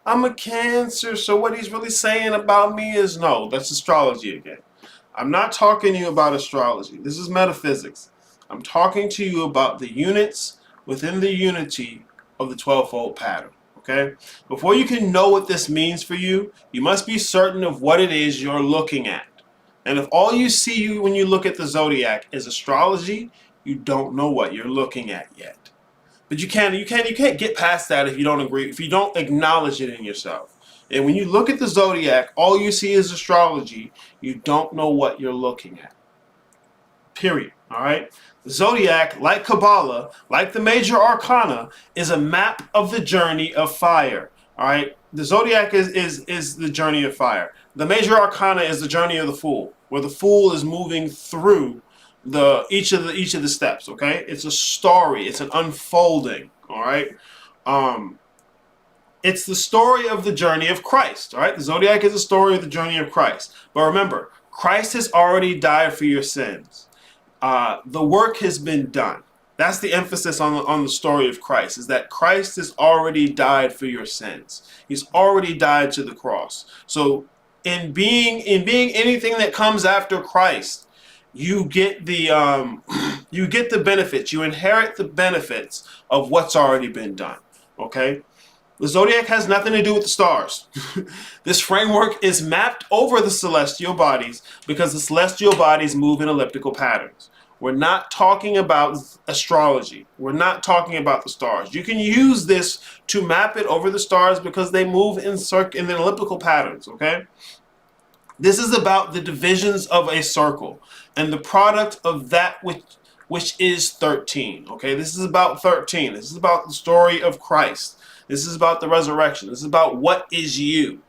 I'm a Cancer, so what he's really saying about me is no. That's astrology again. I'm not talking to you about astrology. This is metaphysics. I'm talking to you about the units within the unity of the 12-fold pattern. Okay? Before you can know what this means for you, you must be certain of what it is you're looking at. And if all you see when you look at the zodiac is astrology, you don't know what you're looking at yet. But you can't get past that if you don't agree, if you don't acknowledge it in yourself. And when you look at the zodiac, all you see is astrology. You don't know what you're looking at. Period. All right? The zodiac, like Kabbalah, like the major arcana, is a map of the journey of fire. All right? The zodiac is the journey of fire. The major arcana is the journey of the fool, where the fool is moving through each of the steps. Okay? It's a story. It's an unfolding. All right? It's the story of the journey of Christ. All right? The zodiac is the story of the journey of Christ. But remember, Christ has already died for your sins. The work has been done. That's the emphasis on the story of Christ, is that Christ has already died for your sins. He's already died to the cross. So in being anything that comes after Christ, you get the benefits. You inherit the benefits of what's already been done. Okay? The zodiac has nothing to do with the stars. This framework is mapped over the celestial bodies because the celestial bodies move in elliptical patterns. We're not talking about astrology. We're not talking about the stars. You can use this to map it over the stars because they move in elliptical patterns, okay? This is about the divisions of a circle and the product of that which is 13, okay? This is about 13. This is about the story of Christ. This is about the resurrection. This is about what is you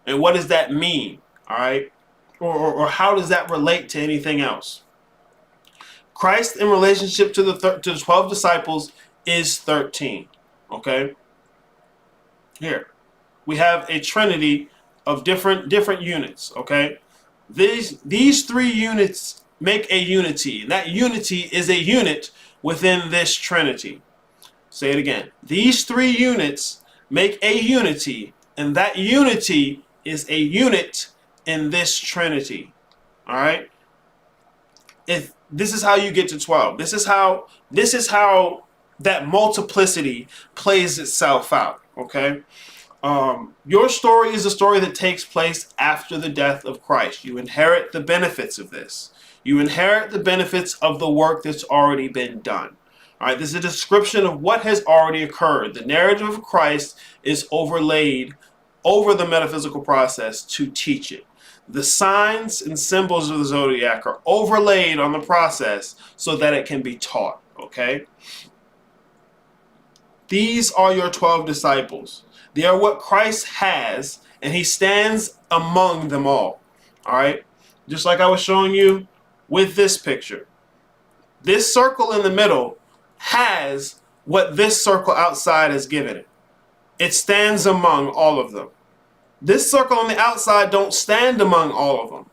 and what does that mean, all right? Or how does that relate to anything else? Christ in relationship to the 12 disciples is 13, okay? Here, we have a trinity of different units, okay? These three units make a unity, and that unity is a unit within this trinity. Say it again. These three units make a unity, and that unity is a unit in this trinity. All right? This is how you get to 12. This is how that multiplicity plays itself out, okay? Your story is a story that takes place after the death of Christ. You inherit the benefits of this. You inherit the benefits of the work that's already been done. All right, this is a description of what has already occurred. The narrative of Christ is overlaid over the metaphysical process to teach it. The signs and symbols of the zodiac are overlaid on the process so that it can be taught, okay? These are your 12 disciples. They are what Christ has, and he stands among them all right? Just like I was showing you with this picture. This circle in the middle has what this circle outside has given it. It stands among all of them. This circle on the outside don't stand among all of them.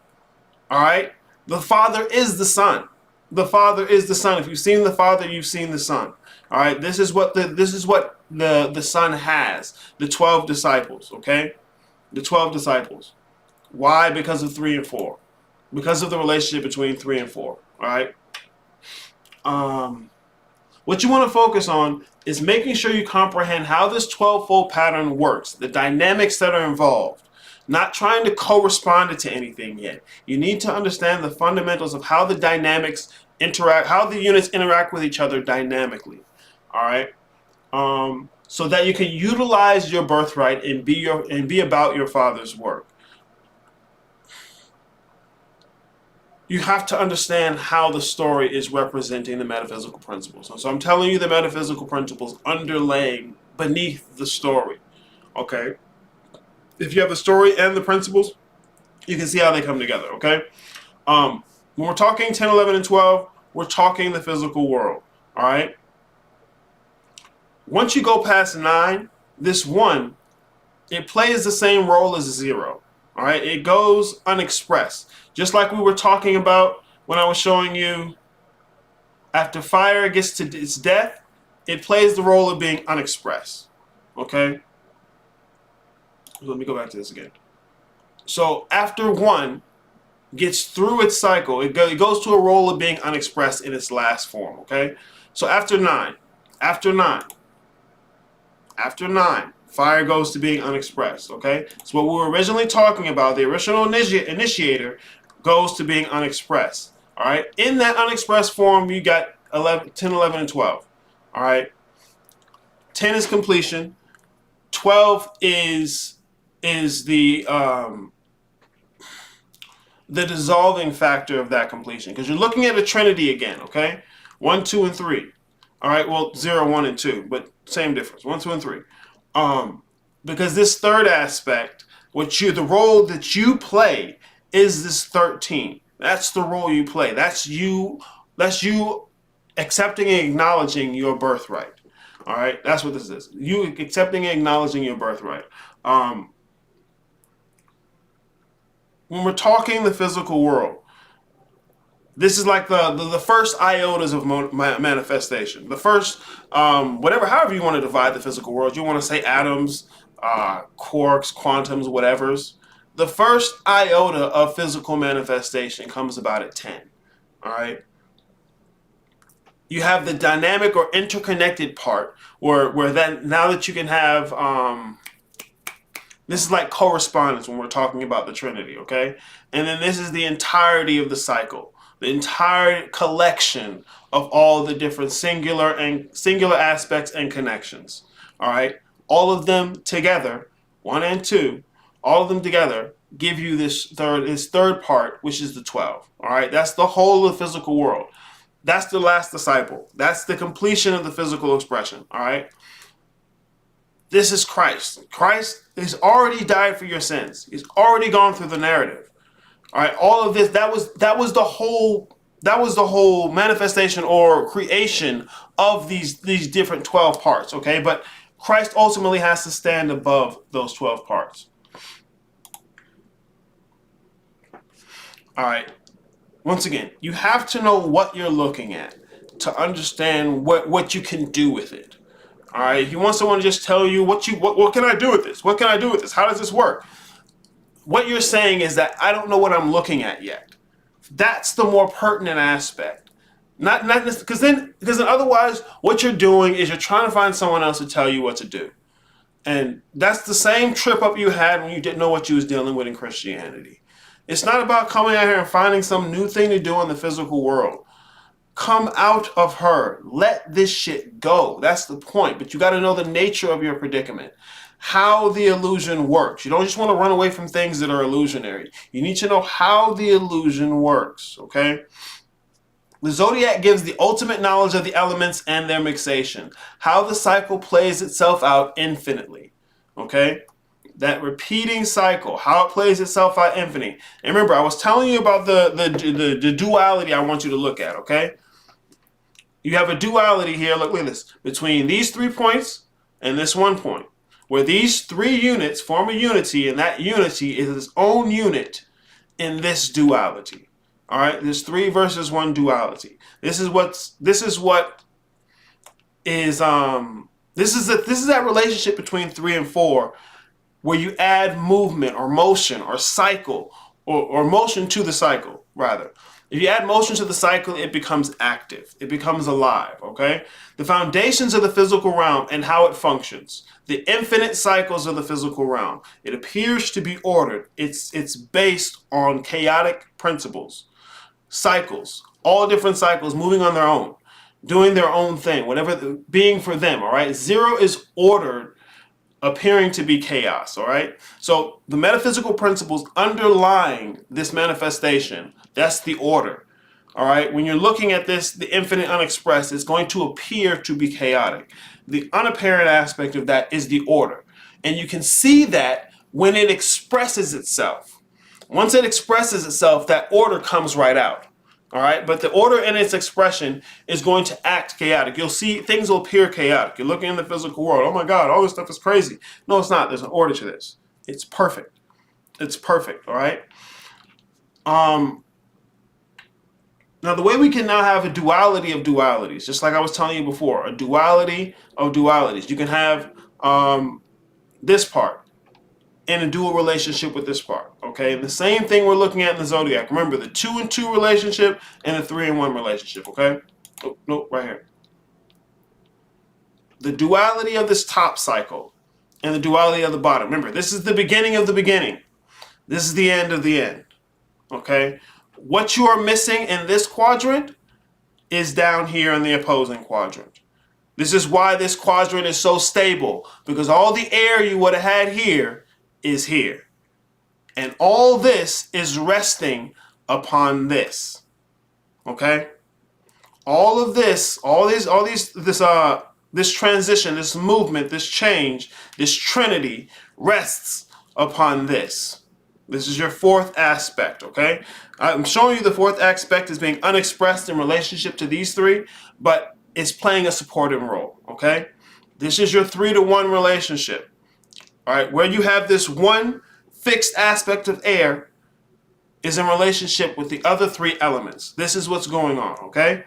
All right? The Father is the Son. The Father is the Son. If you've seen the Father, you've seen the Son. All right? This is what the Son has. The 12 disciples, okay? The 12 disciples. Why? Because of 3 and 4. Because of the relationship between 3 and 4, all right? What you want to focus on is making sure you comprehend how this 12-fold pattern works, the dynamics that are involved. not trying to correspond it to anything yet. You need to understand the fundamentals of how the dynamics interact, how the units interact with each other dynamically. All right. So that you can utilize your birthright and be about your Father's work. You have to understand how the story is representing the metaphysical principles. So I'm telling you the metaphysical principles underlaying beneath the story. Okay? If you have the story and the principles, you can see how they come together. Okay? When we're talking 10, 11, and 12, we're talking the physical world. All right? Once you go past 9, this 1, it plays the same role as 0. All right? It goes unexpressed. Just like we were talking about when I was showing you after fire gets to its death, it plays the role of being unexpressed. Okay? Let me go back to this again. So after 1 gets through its cycle, it goes to a role of being unexpressed in its last form. Okay? So after 9, fire goes to being unexpressed. Okay? So what we were originally talking about, the original initiator, goes to being unexpressed. All right? In that unexpressed form, you got 10, 11, and 12. All right? 10 is completion. 12 is the dissolving factor of that completion. Because you're looking at a trinity again, okay? 1, 2, and 3. All right, well, 0, 1, and 2, but same difference. 1, 2, and 3. Because this third aspect, the role that you play is this 13. That's the role you play. That's you accepting and acknowledging your birthright. All right, that's what this is. You accepting and acknowledging your birthright. When we're talking the physical world, this is like the first iotas of manifestation. The first, however you want to divide the physical world. You want to say atoms, quarks, quantums, whatevers. The first iota of physical manifestation comes about at 10. All right. You have the dynamic or interconnected part, where then now that you can have, this is like correspondence when we're talking about the Trinity, okay? And then this is the entirety of the cycle, the entire collection of all the different singular aspects and connections. All right, all of them together, 1 and 2, all of them together give you this third part, which is the 12. All right, that's the whole of the physical world. That's the last disciple. That's the completion of the physical expression. All right. This is Christ. Christ has already died for your sins. He's already gone through the narrative. All right. All of this, that was the whole manifestation or creation of these different 12 parts. Okay. But Christ ultimately has to stand above those 12 parts. All right. Once again, you have to know what you're looking at to understand what you can do with it. All right. If you want someone to just tell you what can I do with this? What can I do with this? How does this work? What you're saying is that I don't know what I'm looking at yet. That's the more pertinent aspect. Not because otherwise what you're doing is you're trying to find someone else to tell you what to do. And that's the same trip up you had when you didn't know what you was dealing with in Christianity. It's not about coming out here and finding some new thing to do in the physical world. Come out of her. Let this shit go. That's the point. But you got to know the nature of your predicament. How the illusion works. You don't just want to run away from things that are illusionary. You need to know how the illusion works. Okay? The zodiac gives the ultimate knowledge of the elements and their mixation. How the cycle plays itself out infinitely. Okay? That repeating cycle, how it plays itself out infinitely. And remember, I was telling you about the duality I want you to look at, okay? You have a duality here, look at this, between these 3 points and this 1 point, where these 3 units form a unity, and that unity is its own unit in this duality. All right, this 3 versus 1 duality. This is that relationship between 3 and 4, where you add movement or motion or cycle or motion to the cycle, rather. If you add motion to the cycle, it becomes active. It becomes alive, okay? The foundations of the physical realm and how it functions. The infinite cycles of the physical realm. It appears to be ordered. It's based on chaotic principles. Cycles. All different cycles moving on their own. Doing their own thing. Whatever being for them, all right? Zero is ordered, appearing to be chaos, all right? So the metaphysical principles underlying this manifestation, that's the order, all right? When you're looking at this, the infinite unexpressed is going to appear to be chaotic. The unapparent aspect of that is the order. And you can see that when it expresses itself. Once it expresses itself, that order comes right out. All right, but the order in its expression is going to act chaotic. You'll see things will appear chaotic. You're looking in the physical world. Oh my God, all this stuff is crazy. No, it's not. There's an order to this. It's perfect. It's perfect. All right. Now the way we can now have a duality of dualities, just like I was telling you before, a duality of dualities. You can have this part in a dual relationship with this part, okay? And the same thing we're looking at in the zodiac. Remember, the 2 and 2 relationship and the 3 and 1 relationship, okay? Oh, no, right here. The duality of this top cycle and the duality of the bottom. Remember, this is the beginning of the beginning. This is the end of the end, okay? What you are missing in this quadrant is down here in the opposing quadrant. This is why this quadrant is so stable, because all the air you would have had here is here. And all this is resting upon this. Okay? All of this, this transition, this movement, this change, this trinity rests upon this. This is your fourth aspect, okay? I'm showing you the fourth aspect as being unexpressed in relationship to these three, but it's playing a supporting role, okay? This is your 3-to-1 relationship. All right, where you have this one fixed aspect of air is in relationship with the other 3 elements. This is what's going on, okay?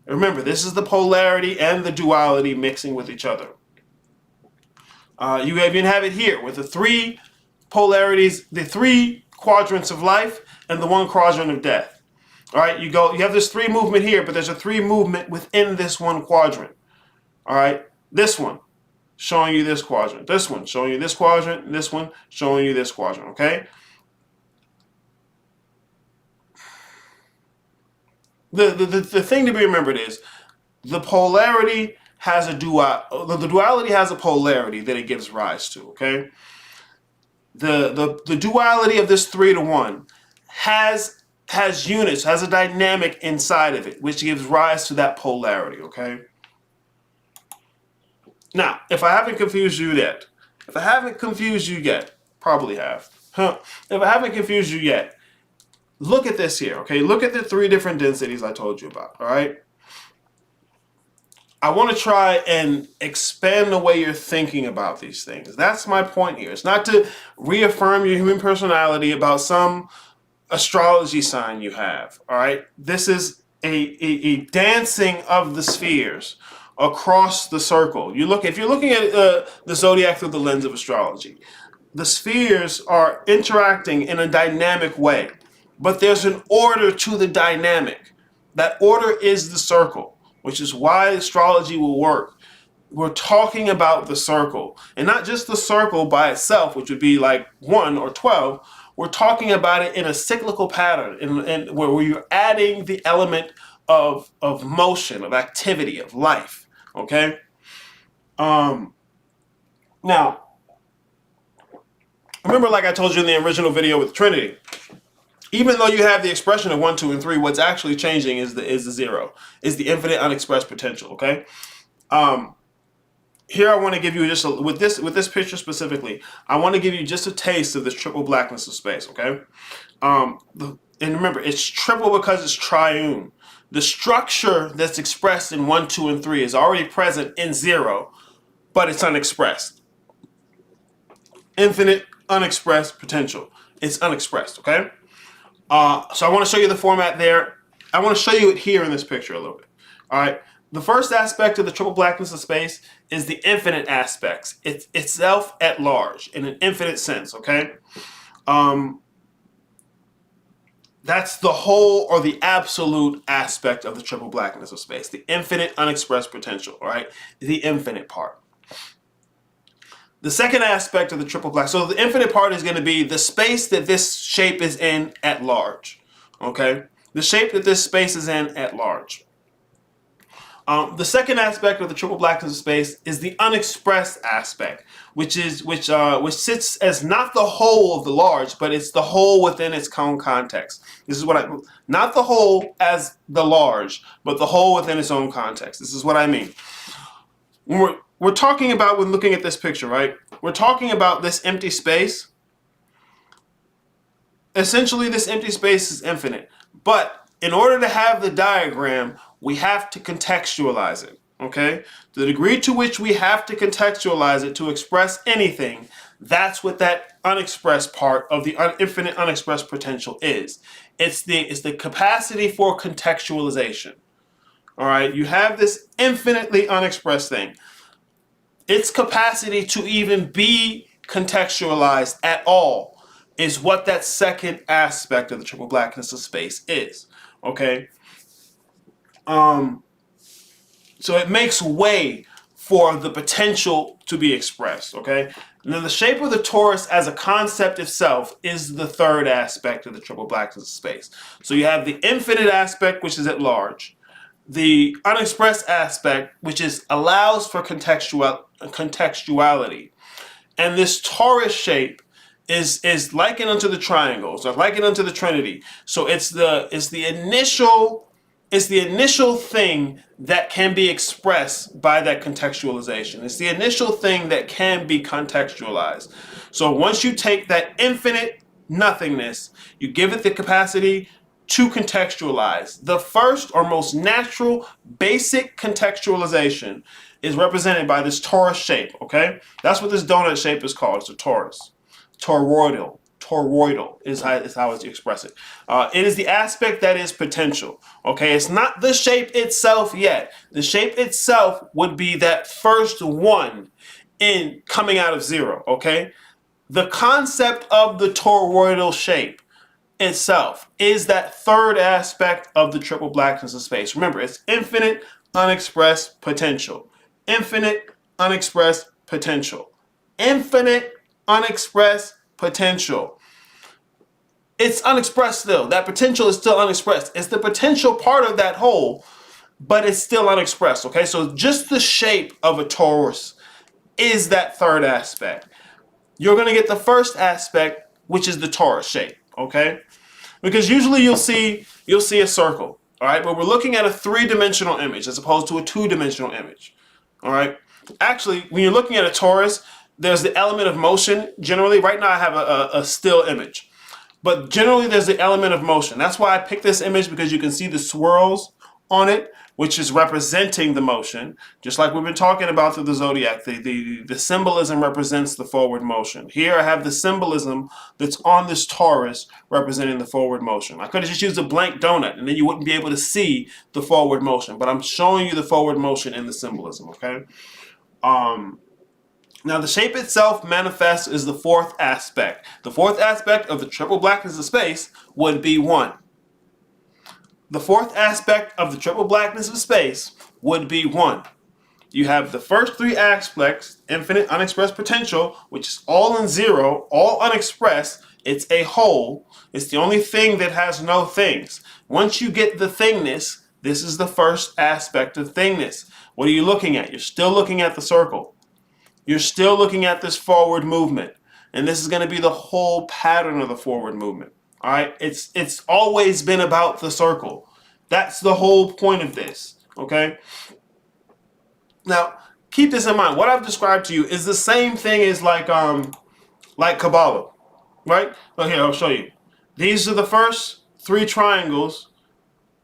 Remember, this is the polarity and the duality mixing with each other. You even have it here with the 3 polarities, the 3 quadrants of life and the 1 quadrant of death. All right, you have this 3 movement here, but there's a 3 movement within this 1 quadrant. All right, this one showing you this quadrant, this one showing you this quadrant, and this one showing you this quadrant, okay? The thing to be remembered is the polarity has a the duality has a polarity that it gives rise to, okay? The duality of this 3-to-1 has units, has a dynamic inside of it, which gives rise to that polarity, okay? Now, if I haven't confused you yet, probably have. If I haven't confused you yet, look at this here, okay? Look at the 3 different densities I told you about, all right? I want to try and expand the way you're thinking about these things. That's my point here. It's not to reaffirm your human personality about some astrology sign you have, all right? This is a dancing of the spheres across the circle. If you're looking at the zodiac through the lens of astrology, the spheres are interacting in a dynamic way, but there's an order to the dynamic. That order is the circle, which is why astrology will work. We're talking about the circle, and not just the circle by itself, which would be like 1 or 12. We're talking about it in a cyclical pattern, in where you're adding the element of motion, of activity, of life. Okay? Now, remember, like I told you in the original video with Trinity, even though you have the expression of 1, 2, and 3, what's actually changing is the 0, is the infinite unexpressed potential. Okay? Here I want to give you just with this picture specifically, I want to give you just a taste of this triple blackness of space. Okay? And remember, it's triple because it's triune. The structure that's expressed in 1, 2, and 3 is already present in 0, but it's unexpressed. Infinite unexpressed potential. It's unexpressed, okay? So I want to show you the format there. I want to show you it here in this picture a little bit. All right. The first aspect of the triple blackness of space is the infinite aspects. It's itself at large in an infinite sense, okay? That's the whole or the absolute aspect of the triple blackness of space, the infinite unexpressed potential, right? The infinite part. The second aspect of the triple black, so the infinite part is going to be the space that this shape is in at large, okay? The shape that this space is in at large. The second aspect of the triple blackness of space is the unexpressed aspect, which sits as not the whole of the large, but it's the whole within its own context. This is what not the whole as the large, but the whole within its own context. This is what I mean. When we're talking about, when looking at this picture, right? We're talking about this empty space. Essentially, this empty space is infinite, but in order to have the diagram, we have to contextualize it, okay? The degree to which we have to contextualize it to express anything, that's what that unexpressed part of the infinite unexpressed potential is. It's the capacity for contextualization, all right? You have this infinitely unexpressed thing. Its capacity to even be contextualized at all is what that second aspect of the triple blackness of space is, okay? So it makes way for the potential to be expressed, okay? Now the shape of the torus as a concept itself is the third aspect of the triple blackness of space. So you have the infinite aspect, which is at large, the unexpressed aspect, which allows for contextuality, and this torus shape is likened unto the triangles, or likened unto the Trinity. So it's the initial thing that can be expressed by that contextualization. It's the initial thing that can be contextualized. So once you take that infinite nothingness, you give it the capacity to contextualize. The first or most natural, basic contextualization is represented by this torus shape, okay? That's what this donut shape is called. It's a torus. Toroidal. Toroidal is how you express it. It is the aspect that is potential, okay? It's not the shape itself yet. The shape itself would be that first one in coming out of zero, okay? The concept of the toroidal shape itself is that third aspect of the triple blackness of space. Remember, it's infinite unexpressed potential. Infinite unexpressed potential. Infinite unexpressed potential. It's unexpressed still. That potential is still unexpressed. It's the potential part of that whole, but it's still unexpressed, okay? So just the shape of a torus is that third aspect. You're going to get the first aspect, which is the torus shape, okay? Because usually you'll see a circle, all right? But we're looking at a three-dimensional image as opposed to a two-dimensional image, all right? Actually, when you're looking at a torus, there's the element of motion. Generally, right now I have a still image, but generally there's the element of motion. That's why I picked this image, because you can see the swirls on it, which is representing the motion, just like we've been talking about through the zodiac. The symbolism represents the forward motion. Here I have the symbolism that's on this torus representing the forward motion. I could have just used a blank donut and then you wouldn't be able to see the forward motion, but I'm showing you the forward motion in the symbolism, okay? Now the shape itself manifests as the fourth aspect. The fourth aspect of the triple blackness of space would be 1. The fourth aspect of the triple blackness of space would be 1. You have the first three aspects, infinite unexpressed potential, which is all in zero, all unexpressed. It's a whole. It's the only thing that has no things. Once you get the thingness, this is the first aspect of thingness. What are you looking at? You're still looking at the circle. You're still looking at this forward movement. And this is going to be the whole pattern of the forward movement. All right? It's always been about the circle. That's the whole point of this. Okay? Now, keep this in mind. What I've described to you is the same thing as like Kabbalah. Right? So here, I'll show you. These are the first 3 triangles.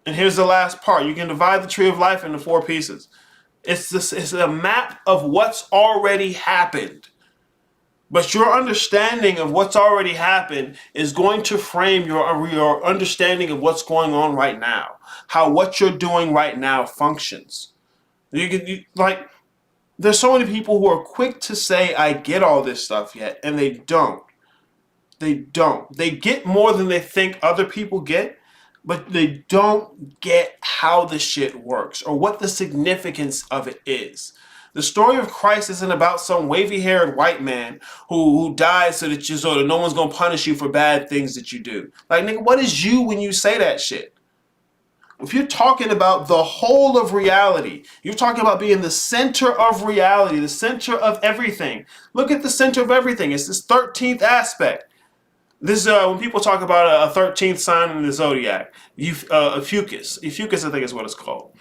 And here's the last part. You can divide the tree of life into 4 pieces. It's a map of what's already happened. But your understanding of what's already happened is going to frame your understanding of what's going on right now. How what you're doing right now functions. There's so many people who are quick to say, I get all this stuff yet, and they don't. They don't. They get more than they think other people get, but they don't get how the shit works or what the significance of it is. The story of Christ isn't about some wavy-haired white man who died so that no one's gonna punish you for bad things that you do. Like, nigga, what is you when you say that shit? If you're talking about the whole of reality, you're talking about being the center of reality, the center of everything. Look at the center of everything. It's this 13th aspect. This when people talk about a 13th sign in the zodiac, a fucus. A fucus, I think, is what it's called.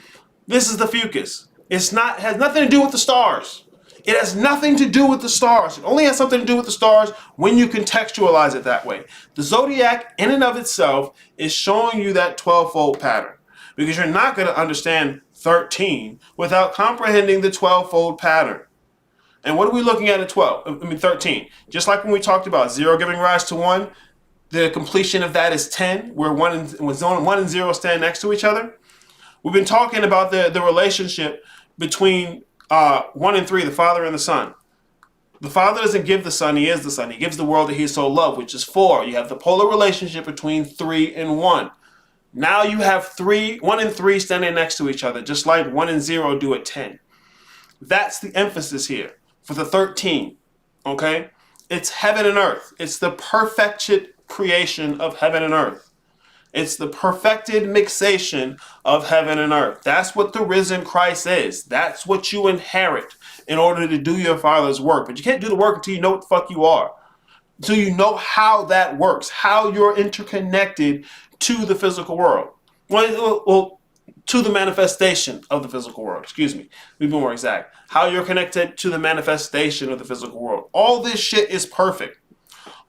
This is the fucus. Has nothing to do with the stars. It has nothing to do with the stars. It only has something to do with the stars when you contextualize it that way. The zodiac, in and of itself, is showing you that 12-fold pattern. Because you're not going to understand 13 without comprehending the 12-fold pattern. And what are we looking at 13? Just like when we talked about 0 giving rise to 1, the completion of that is 10, where 1 and 0 stand next to each other. We've been talking about the relationship between 1 and 3, the Father and the Son. The Father doesn't give the Son, He is the Son. He gives the world that He so loved, which is 4. You have the polar relationship between 3 and 1. Now you have 1 and 3 standing next to each other, just like 1 and 0 do at 10. That's the emphasis here for the 13, okay? It's heaven and earth. It's the perfected creation of heaven and earth. It's the perfected mixation of heaven and earth. That's what the risen Christ is. That's what you inherit in order to do your Father's work. But you can't do the work until you know what the fuck you are. Until you know how that works, how you're interconnected to the physical world. Well, to the manifestation of the physical world. Excuse me. Be more exact. How you're connected to the manifestation of the physical world. All this shit is perfect.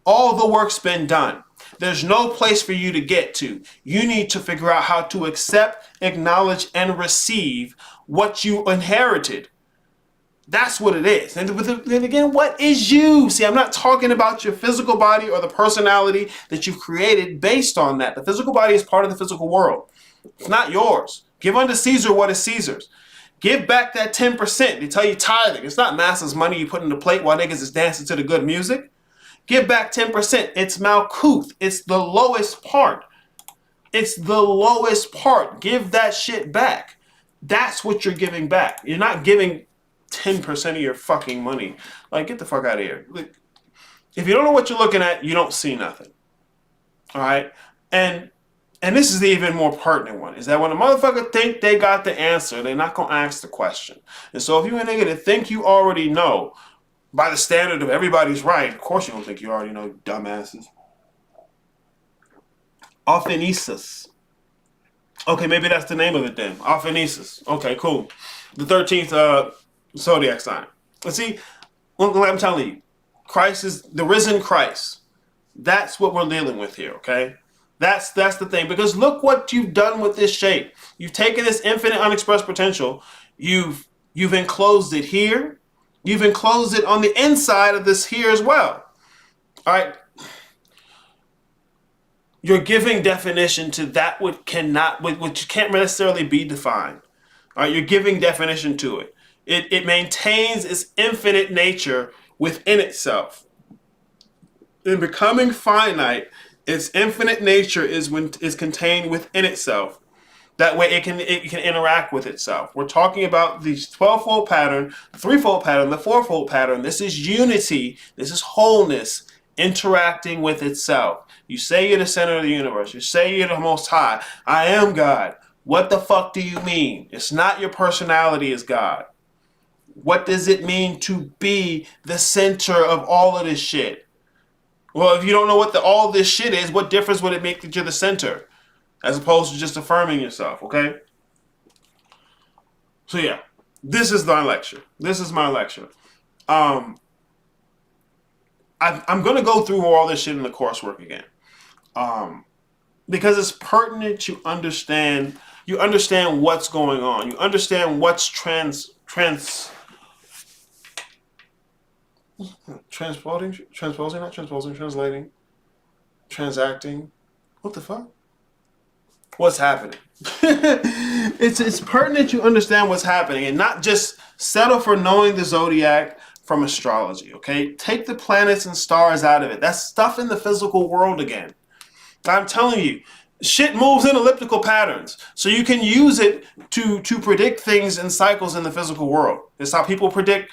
All the work's been done. There's no place for you to get to. You need to figure out how to accept, acknowledge, and receive what you inherited. That's what it is. And then again, what is you? See, I'm not talking about your physical body or the personality that you've created based on that. The physical body is part of the physical world. It's not yours. Give unto Caesar what is Caesar's. Give back that 10%. They tell you tithing. It's not masses money you put in the plate while niggas is dancing to the good music. Give back 10%. It's Malkuth. It's the lowest part. It's the lowest part. Give that shit back. That's what you're giving back. You're not giving 10% of your fucking money. Like, get the fuck out of here. Like, if you don't know what you're looking at, you don't see nothing. All right? And this is the even more pertinent one, is that when a motherfucker think they got the answer, they're not going to ask the question. And so if you a nigga that think you already know, by the standard of everybody's right, of course you don't think you already know, dumbasses. Ophanesis. Okay, maybe that's the name of it then. Ophanesis. Okay, cool. The 13th zodiac sign. Let's see, I'm telling you, Christ is the risen Christ. That's what we're dealing with here, okay? That's the thing. Because look what you've done with this shape. You've taken this infinite unexpressed potential. You've enclosed it here. You've enclosed it on the inside of this here as well. All right. You're giving definition to that which can't necessarily be defined. All right. You're giving definition to it. It maintains its infinite nature within itself. In becoming finite, its infinite nature is contained within itself. That way it can interact with itself. We're talking about the 12-fold pattern, the 3-fold pattern, the 4-fold pattern. This is unity. This is wholeness interacting with itself. You say you're the center of the universe. You say you're the most high. I am God. What the fuck do you mean? It's not your personality is God. What does it mean to be the center of all of this shit? Well, if you don't know what all this shit is, what difference would it make that you're the center? As opposed to just affirming yourself, okay? So yeah, this is my lecture. This is my lecture. I'm going to go through all this shit in the coursework again. Because it's pertinent to understand. You understand what's going on. You understand what's transposing, translating, transacting. What the fuck? What's happening? It's pertinent you understand what's happening and not just settle for knowing the zodiac, from astrology, okay? Take the planets and stars out of it. That's stuff in the physical world again. I'm telling you, shit moves in elliptical patterns. So you can use it to predict things in cycles in the physical world. It's how people predict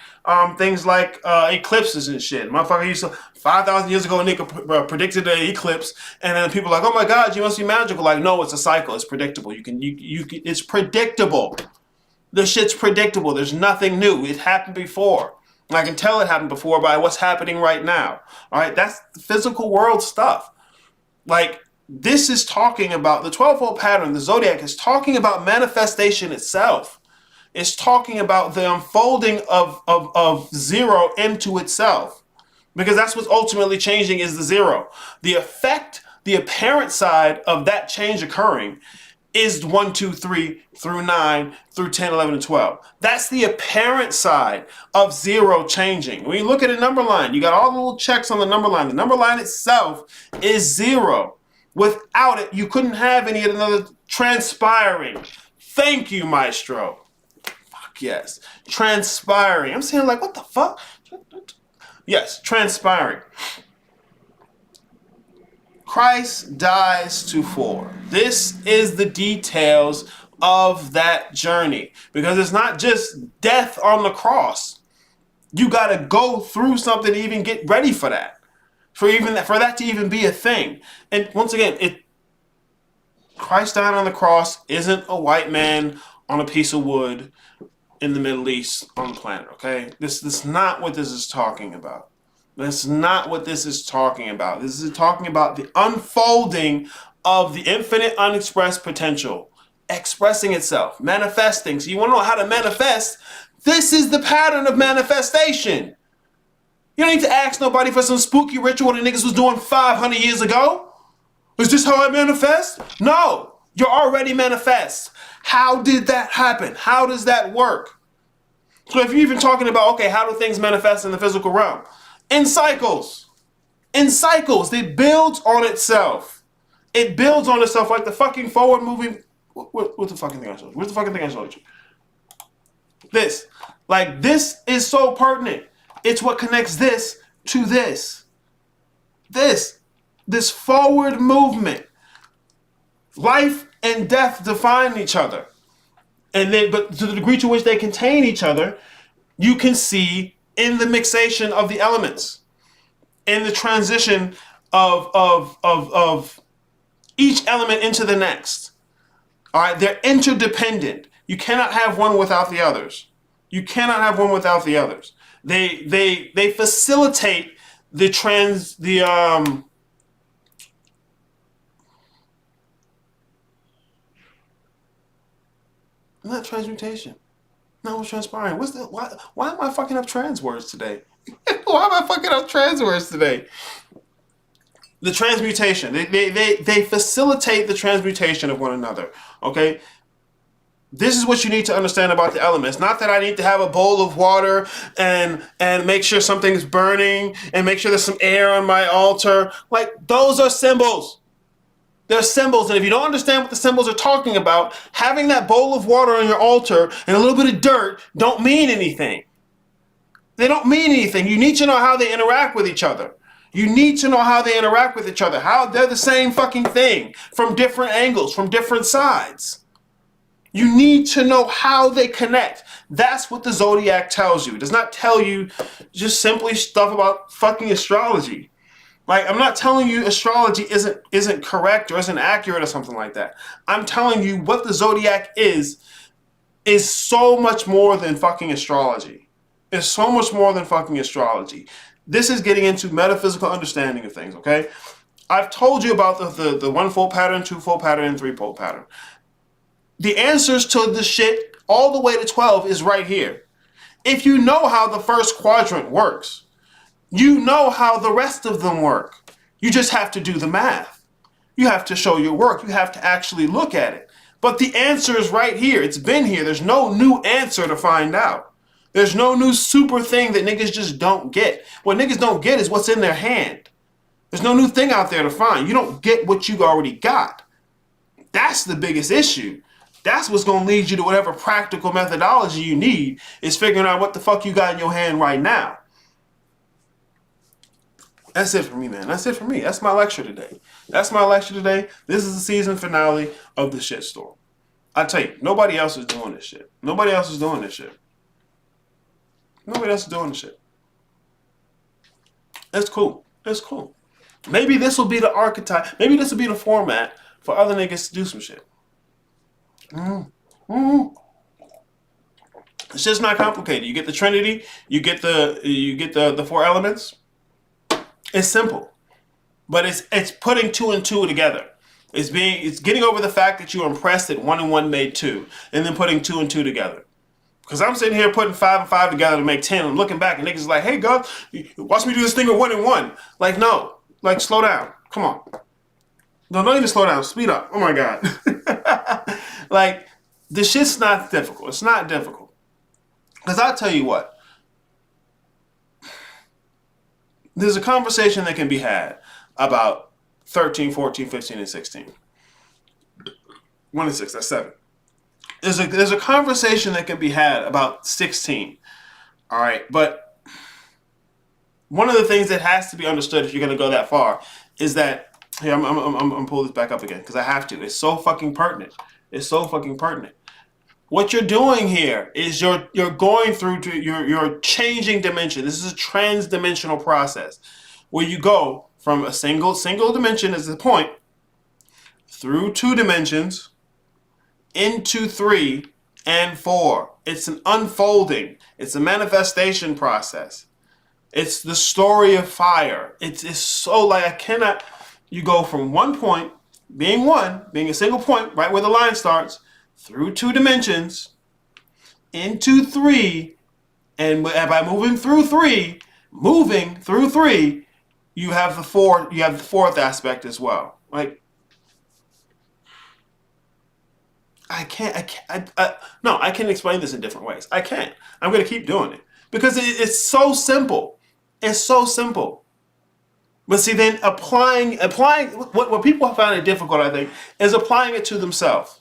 things like eclipses and shit. Motherfucker used to, 5,000 years ago, a nigga predicted an eclipse, and then people are like, oh my God, you must be magical. Like, no, it's a cycle. It's predictable. It's predictable. The shit's predictable. There's nothing new. It happened before. And I can tell it happened before by what's happening right now. All right, that's the physical world stuff. Like, this is talking about the 12-fold pattern. The zodiac is talking about manifestation itself. It's talking about the unfolding of zero into itself, because that's what's ultimately changing is the zero. The effect, the apparent side of that change occurring is 1, 2, 3 through 9 through 10, 11, and 12. That's the apparent side of zero changing. When you look at a number line, you got all the little checks on the number line. The number line itself is zero. Without it, you couldn't have any other transpiring. Thank you, Maestro. Fuck yes. Transpiring. I'm saying like, what the fuck? Yes, transpiring. Christ dies to 4. This is the details of that journey, because it's not just death on the cross. You got to go through something to even get ready for that, for that to even be a thing. And once again, Christ dying on the cross isn't a white man on a piece of wood in the Middle East on the planet. Okay, this is not what this is talking about. That's not what this is talking about. This is talking about the unfolding of the infinite unexpressed potential, expressing itself, manifesting. So you want to know how to manifest? This is the pattern of manifestation. You don't need to ask nobody for some spooky ritual the niggas was doing 500 years ago. Is this how I manifest? No, you're already manifest. How did that happen? How does that work? So if you're even talking about, okay, how do things manifest in the physical realm? In cycles. In cycles. It builds on itself. It builds on itself like the fucking forward moving. What's the fucking thing I showed you? What's the fucking thing I showed you? This. Like, this is so pertinent. It's what connects this to this. This forward movement. Life and death define each other. But to the degree to which they contain each other, you can see in the mixation of the elements, in the transition of each element into the next. All right, they're interdependent. You cannot have one without the others. You cannot have one without the others. They facilitate not transmutation. No, what's transpiring? Why am I fucking up trans words today? Why am I fucking up trans words today? The transmutation. They facilitate the transmutation of one another. Okay? This is what you need to understand about the elements. Not that I need to have a bowl of water and make sure something's burning and make sure there's some air on my altar. Like, those are symbols. They're symbols, and if you don't understand what the symbols are talking about, having that bowl of water on your altar and a little bit of dirt don't mean anything. They don't mean anything. You need to know how they interact with each other. You need to know how they interact with each other, how they're the same fucking thing from different angles, from different sides. You need to know how they connect. That's what the zodiac tells you. It does not tell you just simply stuff about fucking astrology. Like, I'm not telling you astrology isn't correct or isn't accurate or something like that. I'm telling you what the zodiac is so much more than fucking astrology. It's so much more than fucking astrology. This is getting into metaphysical understanding of things, okay? I've told you about the 1-fold pattern, 2-fold pattern, and 3-fold pattern. The answers to the shit all the way to 12 is right here. If you know how the first quadrant works, you know how the rest of them work. You just have to do the math. You have to show your work. You have to actually look at it. But the answer is right here. It's been here. There's no new answer to find out. There's no new super thing that niggas just don't get. What niggas don't get is what's in their hand. There's no new thing out there to find. You don't get what you already got. That's the biggest issue. That's what's going to lead you to whatever practical methodology you need, is figuring out what the fuck you got in your hand right now. That's it for me, man. That's it for me. That's my lecture today. That's my lecture today. This is the season finale of the shit storm. I tell you, nobody else is doing this shit. Nobody else is doing this shit. Nobody else is doing this shit. It's cool. It's cool. Maybe this will be the archetype. Maybe this will be the format for other niggas to do some shit. It's just not complicated. You get the Trinity. You get the four elements. It's simple, but it's putting two and two together. It's getting over the fact that you're impressed that 1 and 1 made 2, and then putting 2 and 2 together. Because I'm sitting here putting 5 and 5 together to make 10. I'm looking back and niggas is like, hey, God, watch me do this thing with 1 and 1. Like, no. Like, slow down. Come on. No, don't even slow down. Speed up. Oh, my God. Like, the shit's not difficult. It's not difficult. Because I'll tell you what. There's a conversation that can be had about 13, 14, 15, and 16. 1 and 6, that's 7. There's a conversation that can be had about 16. All right, but one of the things that has to be understood if you're going to go that far is that here I'm pull this back up again because I have to. It's so fucking pertinent. It's so fucking pertinent. What you're doing here is you're going through to you're changing dimension. This is a trans-dimensional process where you go from a single dimension as the point through 2 dimensions into 3 and 4. It's an unfolding. It's a manifestation process. It's the story of fire. It's so like I cannot. You go from one point, being a single point, right where the line starts, through 2 dimensions, into 3, and by moving through 3, you have the 4. You have the 4th aspect as well. Like. I can explain this in different ways. I can't. I'm going to keep doing it because it's so simple. It's so simple. But see, then applying what people find it difficult, I think, is applying it to themselves.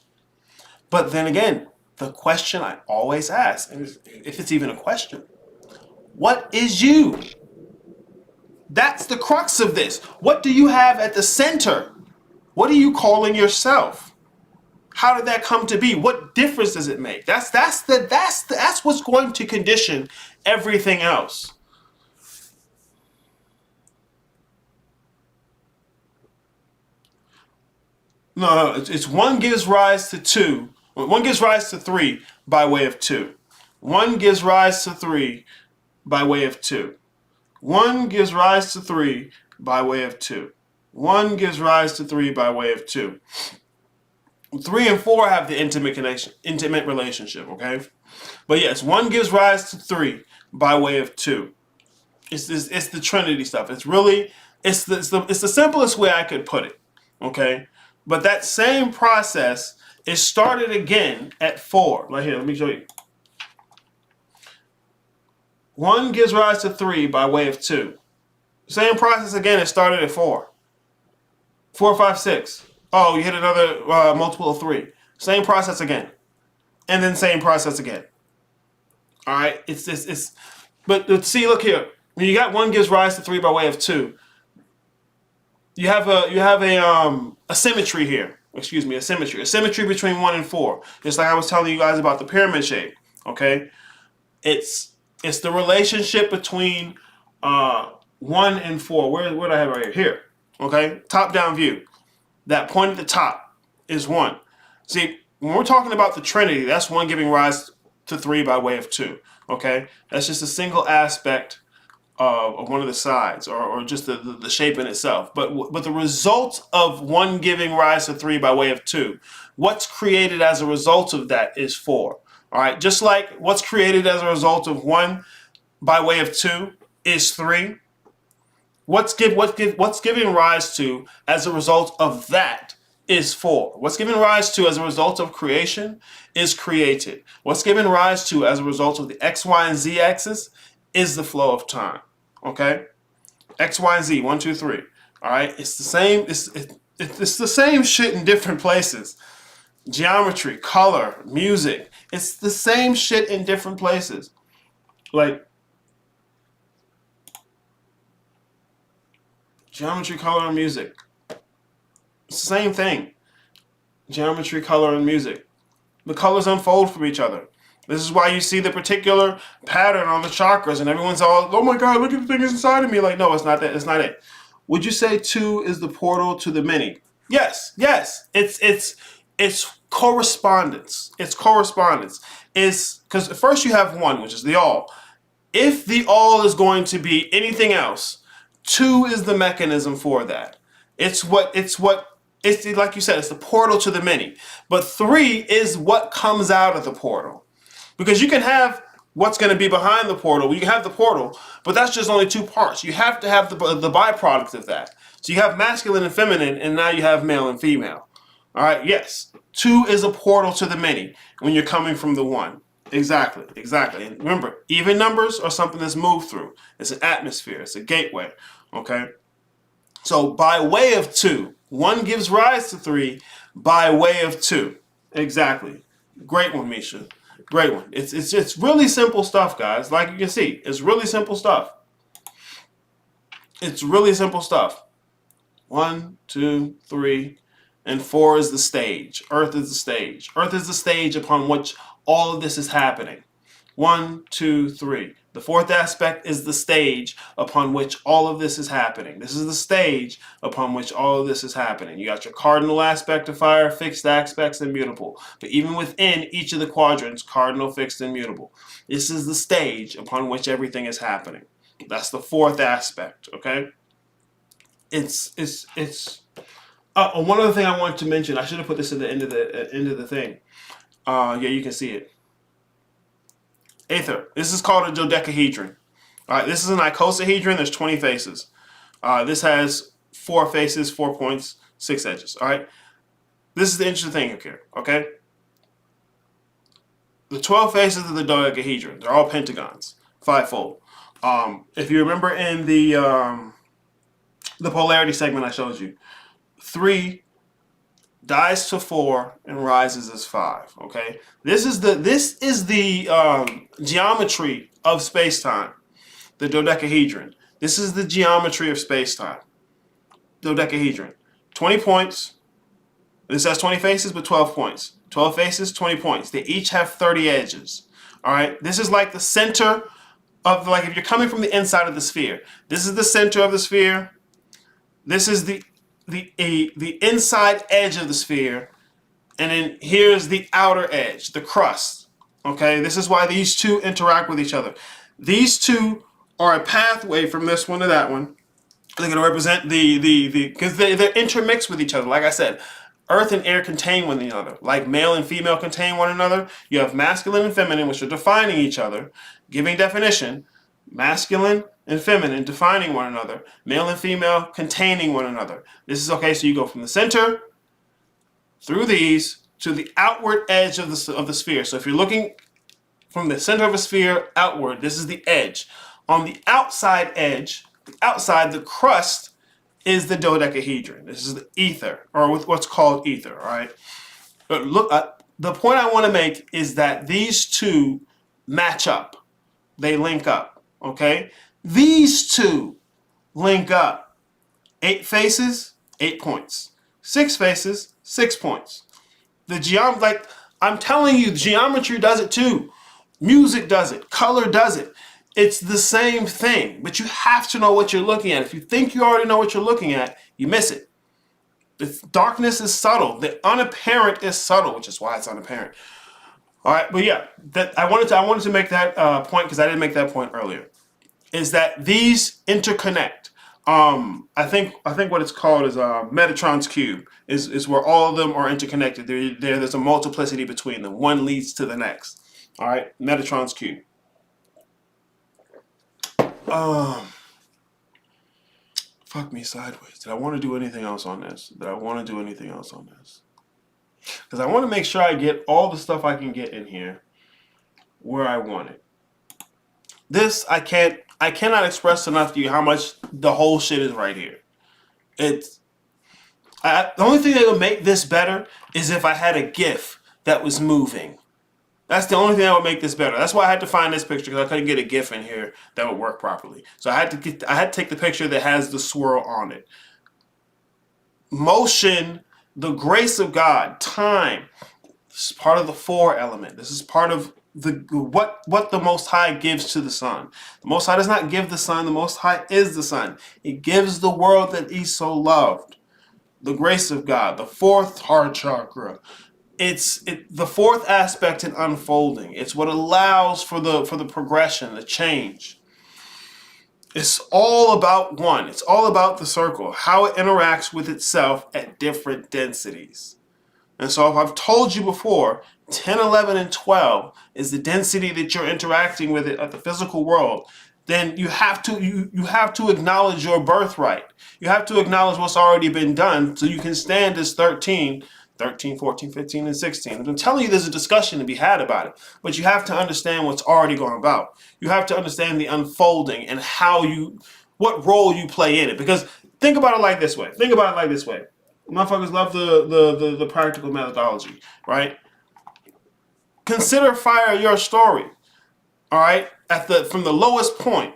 But then again, the question I always ask, and if it's even a question, what is you? That's the crux of this. What do you have at the center? What are you calling yourself? How did that come to be? What difference does it make? That's what's going to condition everything else. No, it's 1 gives rise to 2. 1 gives rise to 3 by way of 2. 1 gives rise to 3 by way of 2. 1 gives rise to 3 by way of 2. 1 gives rise to 3 by way of 2. 3 and 4 have the intimate relationship, okay? But yes, 1 gives rise to 3 by way of 2. It's the Trinity stuff. It's the simplest way I could put it, okay? But that same process is started again at 4. Right here, let me show you. 1 gives rise to 3 by way of 2. Same process again. It started at 4. 4, 5, 6. Oh, you hit another multiple of 3. Same process again. And then same process again. All right? But see, look here. When you got 1 gives rise to 3 by way of 2, you have a symmetry here. Excuse me, a symmetry. A symmetry between 1 and 4. Just like I was telling you guys about the pyramid shape. Okay? It's the relationship between 1 and 4. Where do I have it right here? Here. Okay? Top-down view. That point at the top is 1. See, when we're talking about the Trinity, that's 1 giving rise to 3 by way of 2. Okay? That's just a single aspect of one of the sides, or just the shape in itself. But the result of 1 giving rise to 3 by way of 2, what's created as a result of that is 4. All right? Just like what's created as a result of 1 by way of 2 is 3. What's giving rise to as a result of that is 4. What's given rise to as a result of creation is created. What's given rise to as a result of the X, Y, and Z axis is the flow of time. Okay? X, Y, and Z, 1, 2, 3. All right? It's the same. It's the same shit in different places. Geometry, color, music. It's the same shit in different places. Like, Geometry, color, and music. It's the same thing. Geometry, color, and music. The colors unfold from each other. This is why you see the particular pattern on the chakras, and everyone's all, "Oh my God, look at the thing inside of me!" Like, no, it's not that. It's not it. Would you say 2 is the portal to the many? Yes, yes. It's correspondence. It's correspondence. It's because first you have 1, which is the all. If the all is going to be anything else, 2 is the mechanism for that. It's like you said, it's the portal to the many. But 3 is what comes out of the portal. Because you can have what's going to be behind the portal. You can have the portal, but that's just only 2 parts. You have to have the byproduct of that. So you have masculine and feminine, and now you have male and female. All right, yes. 2 is a portal to the many when you're coming from the 1. Exactly, exactly. And remember, even numbers are something that's moved through. It's an atmosphere. It's a gateway. Okay? So by way of 2, 1 gives rise to 3 by way of 2. Exactly. Great one, Misha. Great one. It's really simple stuff, guys. Like you can see, it's really simple stuff. It's really simple stuff. 1, 2, 3, and 4 is the stage. Earth is the stage. Earth is the stage upon which all of this is happening. 1, 2, 3. The 4th aspect is the stage upon which all of this is happening. This is the stage upon which all of this is happening. You got your cardinal aspect of fire, fixed aspects, and mutable. But even within each of the quadrants, cardinal, fixed, and mutable. This is the stage upon which everything is happening. That's the 4th aspect, okay? One other thing I wanted to mention. I should have put this at the end of the thing. Yeah, you can see it. Aether. This is called a dodecahedron. All right, this is an icosahedron. There's 20 faces. This has 4 faces, 4 points, 6 edges. All right. This is the interesting thing here. Okay. The 12 faces of the dodecahedron. They're all pentagons, 5-fold. If you remember in the polarity segment I showed you, 3 dies to 4 and rises as 5. Okay, this is the geometry of space-time. The dodecahedron. This is the geometry of space-time. Dodecahedron. 20 points. This has 20 faces, but 12 points. 12 faces, 20 points. They each have 30 edges. All right. This is like the center of, like, if you're coming from the inside of the sphere. This is the center of the sphere. This is the inside edge of the sphere, and then here's the outer edge, the crust. Okay, this is why these 2 interact with each other. These 2 are a pathway from this one to that one. They're going to represent because they're intermixed with each other. Like I said, earth and air contain one another. Like male and female contain one another. You have masculine and feminine, which are defining each other, giving definition. Masculine and feminine defining one another, male and female containing one another. This is okay, so you go from the center through these to the outward edge of the sphere. So if you're looking from the center of a sphere outward, this is the edge. On the outside edge, the crust is the dodecahedron. This is the ether, or with what's called ether, all right? But look, the point I want to make is that these 2 match up. They link up. Okay, these 2 link up. 8 faces, 8 points. 6 faces, 6 points. Like I'm telling you, geometry does it too. Music does it. Color does it. It's the same thing, but you have to know what you're looking at. If you think you already know what you're looking at, you miss it. Darkness is subtle. The unapparent is subtle, which is why it's unapparent. All right, but yeah, I wanted to make that point because I didn't make that point earlier. Is that these interconnect? I think what it's called is Metatron's cube. Is where all of them are interconnected. There's a multiplicity between them. One leads to the next. All right, Metatron's cube. Fuck me sideways. Did I want to do anything else on this? Because I want to make sure I get all the stuff I can get in here where I want it. This, I cannot express enough to you how much the whole shit is right here. The only thing that would make this better is if I had a GIF that was moving. That's the only thing that would make this better. That's why I had to find this picture, because I couldn't get a GIF in here that would work properly. So I had to take the picture that has the swirl on it. Motion, the grace of God, time. This is part of the 4 element. This is part of what the Most High gives to the Son. The Most High does not give the Son. The Most High is the Son. He gives the world that He so loved. The grace of God, the 4th heart chakra. It's the 4th aspect in unfolding. It's what allows for the progression, the change. It's all about one. It's all about the circle, how it interacts with itself at different densities. And so if I've told you before, 10, 11, and 12 is the density that you're interacting with it at the physical world, then you have to acknowledge your birthright. You have to acknowledge what's already been done so you can stand as 13, 14, 15, and 16. I'm telling you there's a discussion to be had about it, but you have to understand what's already going about. You have to understand the unfolding and what role you play in it. Because think about it like this way. Motherfuckers love the practical methodology, right? Consider fire your story, all right? From the lowest point,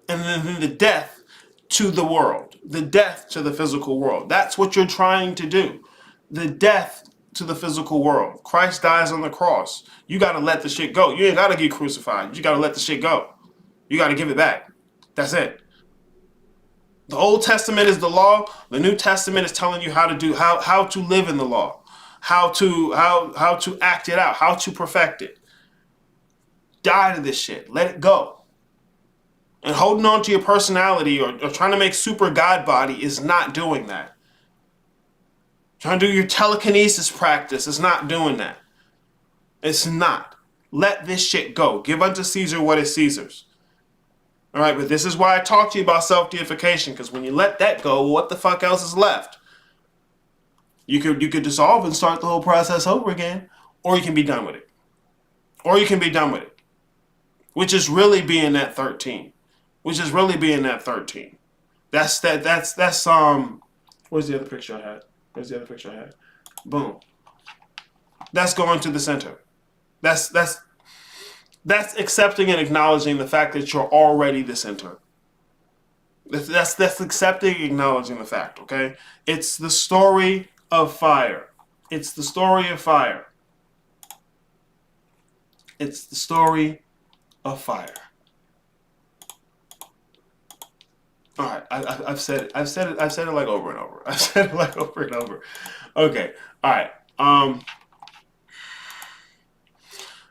and then the death to the world, the death to the physical world. That's what you're trying to do. The death to the physical world. Christ dies on the cross. You got to let the shit go. You ain't got to get crucified. You got to let the shit go. You got to give it back. That's it. The Old Testament is the law. The New Testament is telling you how to live in the law, how to act it out, how to perfect it. Die to this shit. Let it go. And holding on to your personality or trying to make super God body is not doing that. Trying to do your telekinesis practice is not doing that. It's not. Let this shit go. Give unto Caesar what is Caesar's. All right, but this is why I talk to you about self-deification, because when you let that go, what the fuck else is left? You could dissolve and start the whole process over again, or you can be done with it. Which is really being that 13. That's where's the other picture I had? Boom. That's going to the center. That's accepting and acknowledging the fact that you're already the center. That's accepting and acknowledging the fact, okay? It's the story of fire. It's the story of fire. It's the story of fire. All right, I've said it. I've said it like over and over. Okay, all right.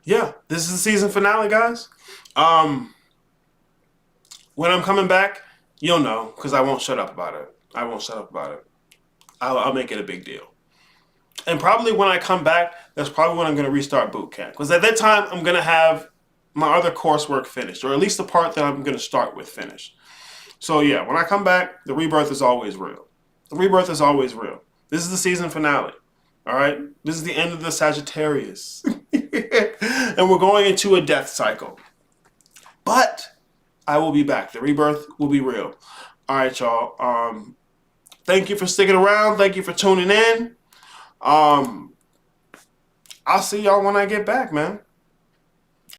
Yeah, this is the season finale, guys. When I'm coming back, you'll know, because I won't shut up about it. I'll make it a big deal. And probably when I come back, that's probably when I'm going to restart boot camp. Because at that time, I'm going to have my other coursework finished, or at least the part that I'm going to start with finished. So yeah, when I come back, the rebirth is always real. This is the season finale. All right? This is the end of the Sagittarius. And we're going into a death cycle. But I will be back. The rebirth will be real. All right, y'all. Thank you for sticking around. Thank you for tuning in. I'll see y'all when I get back, man.